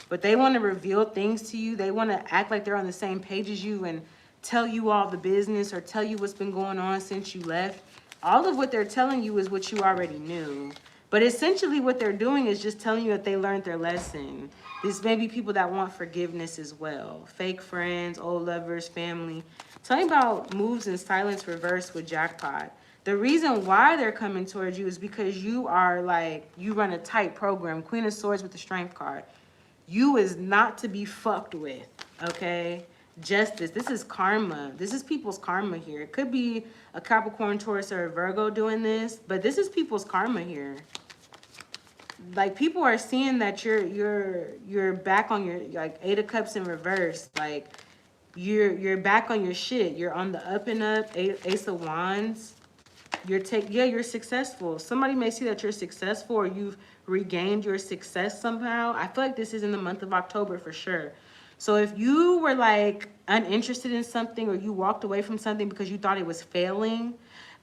Speaker 1: But they want to reveal things to you. They want to act like they're on the same page as you and tell you all the business or tell you what's been going on since you left. All of what they're telling you is what you already knew. But essentially what they're doing is just telling you that they learned their lesson. These may be people that want forgiveness as well. Fake friends, old lovers, family. Tell me about moves in silence reverse with jackpot. The reason why they're coming towards you is because you run a tight program. Queen of Swords with the Strength card. You is not to be fucked with, okay? justice. This is karma. This is people's karma here. It could be a Capricorn, Taurus, or a Virgo doing this, but this is people's karma here. Like, people are seeing that you're back on your, like, Eight of Cups in reverse. Like, you're back on your shit. You're on the up and up. Ace of Wands. You're successful. Somebody may see that you're successful, or you've regained your success somehow. I feel like this is in the month of October for sure. So if you were like uninterested in something, or you walked away from something because you thought it was failing,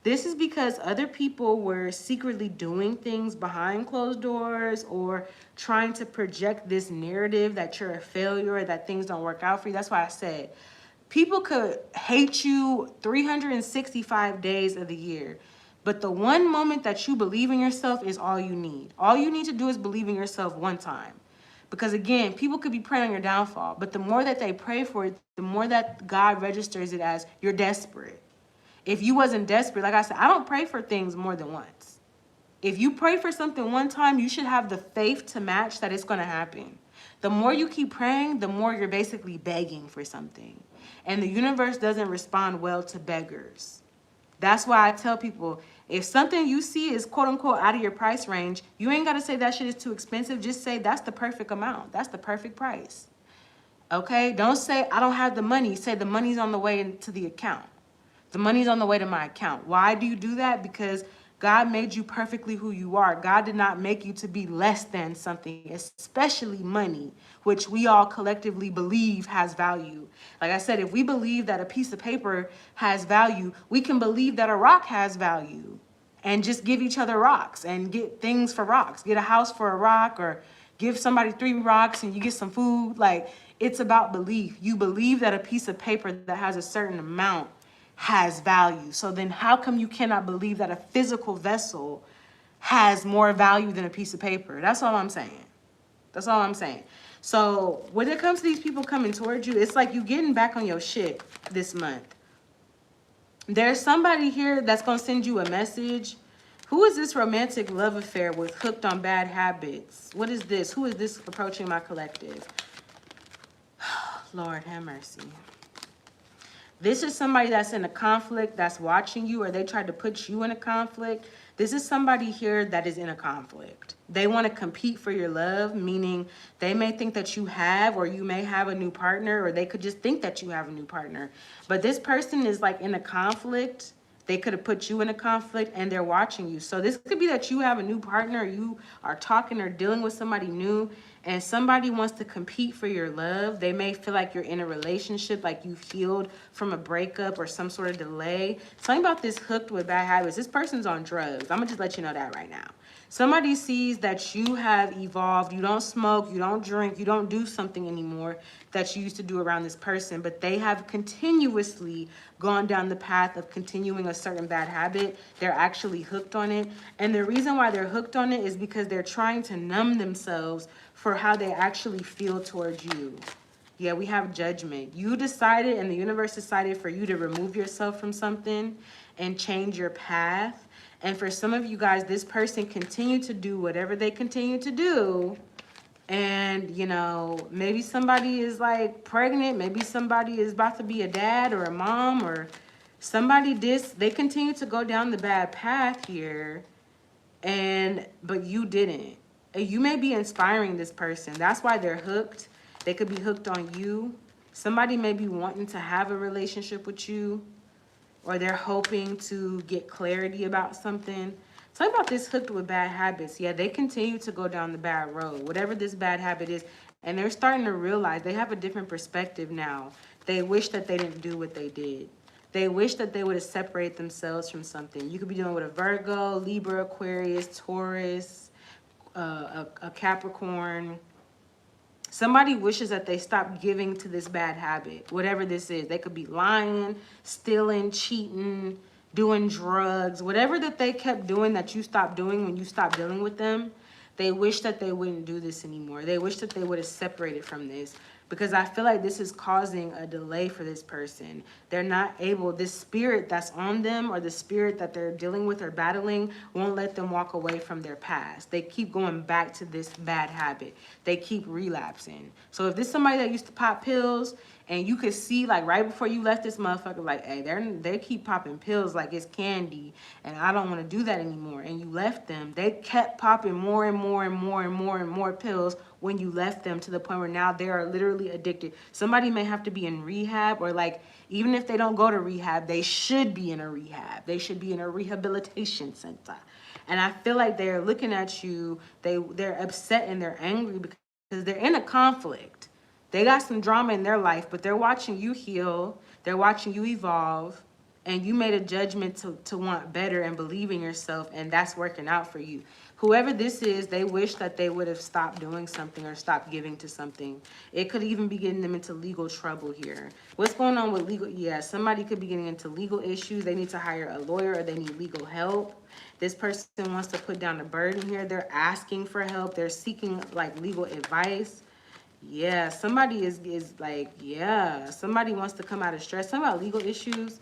Speaker 1: this is because other people were secretly doing things behind closed doors, or trying to project this narrative that you're a failure, or that things don't work out for you. That's why I said people could hate you 365 days of the year. But the one moment that you believe in yourself is all you need. All you need to do is believe in yourself one time. Because again, people could be praying on your downfall, but the more that they pray for it, the more that God registers it as you're desperate. If you wasn't desperate, like I said, I don't pray for things more than once. If you pray for something one time, you should have the faith to match that it's going to happen. The more you keep praying, the more you're basically begging for something. And the universe doesn't respond well to beggars. That's why I tell people, if something you see is quote unquote out of your price range, you ain't got to say that shit is too expensive. Just say that's the perfect amount. That's the perfect price. Okay? Don't say I don't have the money. Say the money's on the way into the account. The money's on the way to my account. Why do you do that? Because God made you perfectly who you are. God did not make you to be less than something, especially money, which we all collectively believe has value. Like I said, if we believe that a piece of paper has value, we can believe that a rock has value, and just give each other rocks and get things for rocks. Get a house for a rock, or give somebody 3 rocks and you get some food. Like, it's about belief. You believe that a piece of paper that has a certain amount has value. So then how come you cannot believe that a physical vessel has more value than a piece of paper? That's all I'm saying. That's all I'm saying. So when it comes to these people coming towards you, it's like you getting back on your shit this month. There's somebody here that's going to send you a message. Who is this romantic love affair with hooked on bad habits? What is this? Who is this approaching my collective? Lord have mercy. This is somebody that's in a conflict, that's watching you, or they tried to put you in a conflict. This is somebody here that is in a conflict. They want to compete for your love, meaning they may think that you have, or you may have a new partner, or they could just think that you have a new partner. But this person is like in a conflict. They could have put you in a conflict, and they're watching you. So this could be that you have a new partner, or you are talking or dealing with somebody new, and somebody wants to compete for your love. They may feel like you're in a relationship, like you've healed from a breakup or some sort of delay. Something about this hooked with bad habits. This person's on drugs. I'm gonna just let you know that right now. Somebody sees that you have evolved. You don't smoke, you don't drink, you don't do something anymore that you used to do around this person, but they have continuously gone down the path of continuing a certain bad habit. They're actually hooked on it. And the reason why they're hooked on it is because they're trying to numb themselves for how they actually feel towards you. Yeah, we have judgment. You decided, and the universe decided for you to remove yourself from something and change your path. And for some of you guys, this person continued to do whatever they continue to do. And, you know, maybe somebody is like pregnant. Maybe somebody is about to be a dad or a mom, or somebody they continue to go down the bad path here. But you didn't. You may be inspiring this person. That's why they're hooked. They could be hooked on you. Somebody may be wanting to have a relationship with you, or they're hoping to get clarity about something. Talk about this hooked with bad habits. Yeah, they continue to go down the bad road, whatever this bad habit is, and they're starting to realize they have a different perspective now. They wish that they didn't do what they did. They wish that they would have separated themselves from something. You could be dealing with a Virgo, Libra, Aquarius, Taurus, a Capricorn. Somebody wishes that they stopped giving to this bad habit, whatever this is. They could be lying, stealing, cheating, doing drugs, whatever that they kept doing that you stopped doing when you stopped dealing with them. They wish that they wouldn't do this anymore. They wish that they would have separated from this. because I feel like this is causing a delay for this person. They're not able, this spirit that's on them or the spirit that they're dealing with or battling won't let them walk away from their past. They keep going back to this bad habit. They keep relapsing. So if this is somebody that used to pop pills and you could see like right before you left this motherfucker, like, hey, they keep popping pills like it's candy and I don't want to do that anymore. And you left them. They kept popping more and more and more and more and more pills when you left them, to the point where now they are literally addicted. Somebody may have to be in rehab, or like, even if they don't go to rehab, they should be in a rehab. They should be in a rehabilitation center. And I feel like they're looking at you, they're upset and they're angry because they're in a conflict. They got some drama in their life, but they're watching you heal. They're watching you evolve. And you made a judgment to want better and believe in yourself, and that's working out for you. Whoever this is, they wish that they would have stopped doing something or stopped giving to something. It could even be getting them into legal trouble here. What's going on with legal? Yeah, somebody could be getting into legal issues. They need to hire a lawyer or they need legal help. This person wants to put down a burden here. They're asking for help. They're seeking like legal advice. Yeah, somebody is like, yeah, somebody wants to come out of stress. Talking about legal issues.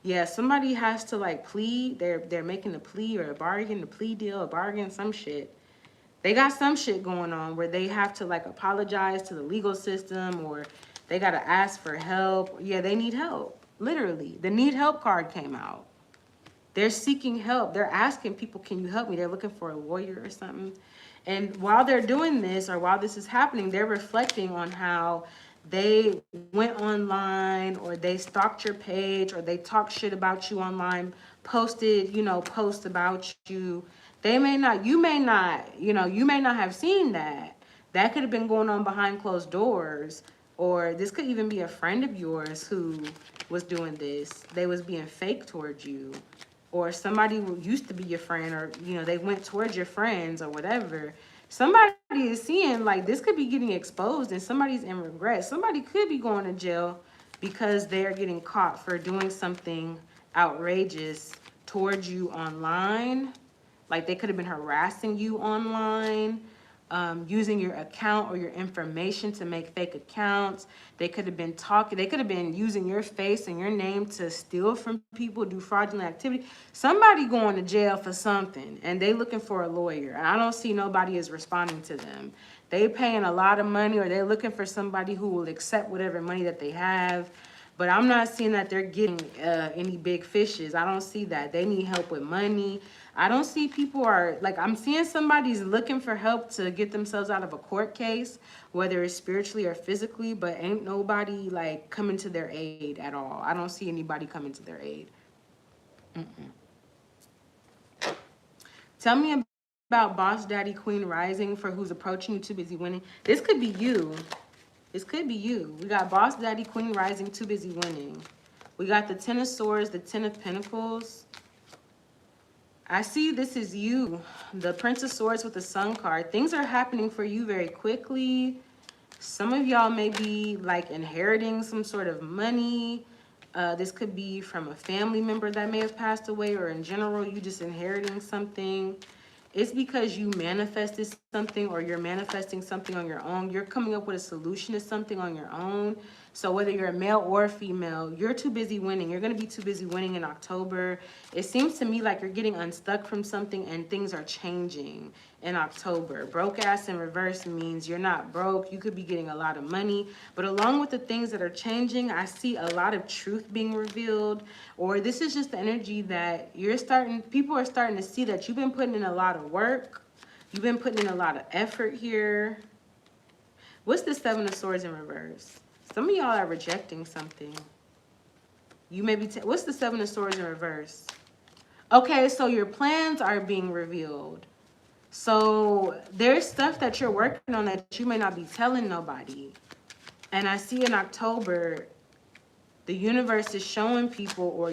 Speaker 1: Yeah, somebody has to like plead. They're making a plea or a bargain, a plea deal, a bargain, some shit. They got some shit going on where they have to like apologize to the legal system, or they got to ask for help. Yeah, they need help. Literally, the need help card came out. They're seeking help. They're asking people, can you help me? They're looking for a lawyer or something. And while they're doing this, or while this is happening, they're reflecting on how they went online, or they stalked your page, or they talked shit about you online, posted, posts about you. They may not, you may not, you may not have seen that. That could have been going on behind closed doors, or this could even be a friend of yours who was doing this. They was being fake towards you, or somebody who used to be your friend, or, they went towards your friends or whatever. Somebody is seeing like this could be getting exposed and somebody's in regret. Somebody could be going to jail because they're getting caught for doing something outrageous towards you online. Like they could have been harassing you online, using your account or your information to make fake accounts. They could have been talking, they could have been using your face and your name to steal from people, do fraudulent activity. Somebody going to jail for something, and they looking for a lawyer. And I don't see nobody is responding to them. They paying a lot of money, or they're looking for somebody who will accept whatever money that they have. But I'm not seeing that they're getting any big fishes. I don't see that. They need help with money. I don't see people are, like, I'm seeing somebody's looking for help to get themselves out of a court case, whether it's spiritually or physically, but ain't nobody, like, coming to their aid at all. I don't see anybody coming to their aid. Tell me about Boss Daddy Queen Rising, for who's approaching you, too busy winning. This could be you. This could be you. We got Boss Daddy Queen Rising, too busy winning. We got the Ten of Swords, the Ten of Pentacles. I see this is you, the Prince of Swords with the Sun card. Things are happening for you very quickly. Some of y'all may be like inheriting some sort of money. This could be from a family member that may have passed away, or in general, you just inheriting something. It's because you manifested something, or you're manifesting something on your own. You're coming up with a solution to something on your own. So whether you're a male or a female, you're too busy winning. You're going to be too busy winning in October. It seems to me like you're getting unstuck from something and things are changing in October. Broke ass in reverse means you're not broke. You could be getting a lot of money. But along with the things that are changing, I see a lot of truth being revealed. Or this is just the energy that people are starting to see that you've been putting in a lot of work. You've been putting in a lot of effort here. What's the Seven of Swords in reverse? Some of y'all are rejecting something. You may be, what's the Seven of Swords in reverse? Okay, so your plans are being revealed. So there's stuff that you're working on that you may not be telling nobody. And I see in October, the universe is showing people, or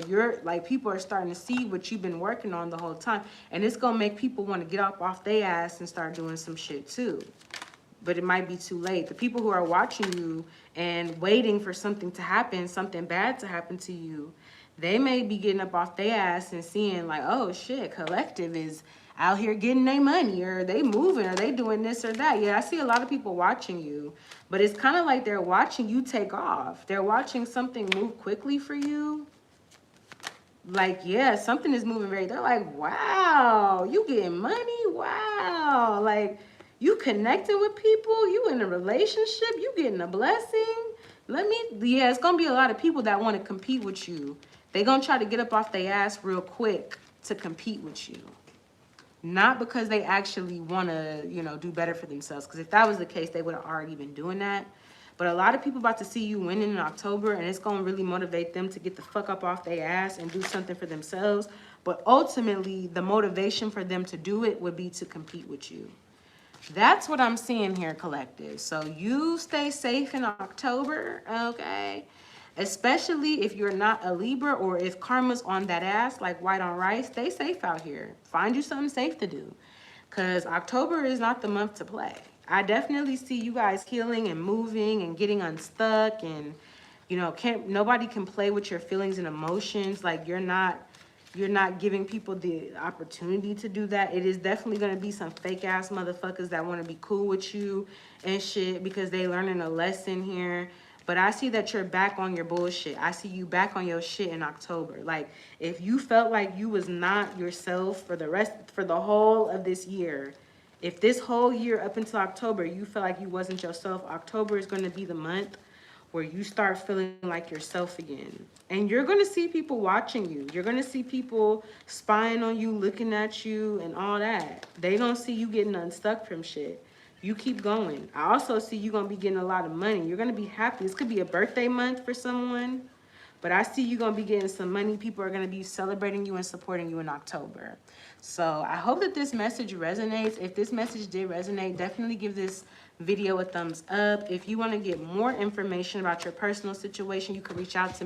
Speaker 1: people are starting to see what you've been working on the whole time. And it's going to make people want to get up off their ass and start doing some shit too. But it might be too late. The people who are watching you and waiting for something to happen, something bad to happen to you, they may be getting up off their ass and seeing like, oh shit, collective is out here getting their money, or they moving, or they doing this or that. Yeah, I see a lot of people watching you, but it's kind of like they're watching you take off. They're watching something move quickly for you. Like, yeah, something is moving very, they're like, wow, you getting money? Wow. Like, you connecting with people, you in a relationship, you getting a blessing. Yeah, it's gonna be a lot of people that want to compete with you. They gonna try to get up off their ass real quick to compete with you. Not because they actually want to, you know, do better for themselves. Because if that was the case, they would have already been doing that. But a lot of people about to see you winning in October, and it's going to really motivate them to get the fuck up off their ass and do something for themselves. But ultimately, the motivation for them to do it would be to compete with you. That's what I'm seeing here, collective. So you stay safe in October, okay? Especially if you're not a Libra, or if karma's on that ass like white on rice, stay safe out here. Find you something safe to do. Because October is not the month to play. I definitely see you guys healing and moving and getting unstuck, and you know, nobody can play with your feelings and emotions. Like you're not giving people the opportunity to do that. It is definitely going to be some fake ass motherfuckers that want to be cool with you and shit because they learning a lesson here. But I see that you're back on your bullshit. I see you back on your shit in October. Like, if you felt like you was not yourself for the whole of this year, if this whole year up until October, you felt like you wasn't yourself, October is going to be the month where you start feeling like yourself again. And you're going to see people watching you. You're going to see people spying on you, looking at you, and all that. They don't see you getting unstuck from shit. You keep going. I also see you going to be getting a lot of money. You're going to be happy. This could be a birthday month for someone, but I see you going to be getting some money. People are going to be celebrating you and supporting you in October. So I hope that this message resonates. If this message did resonate, definitely give this video a thumbs up. If you want to get more information about your personal situation, you can reach out to me.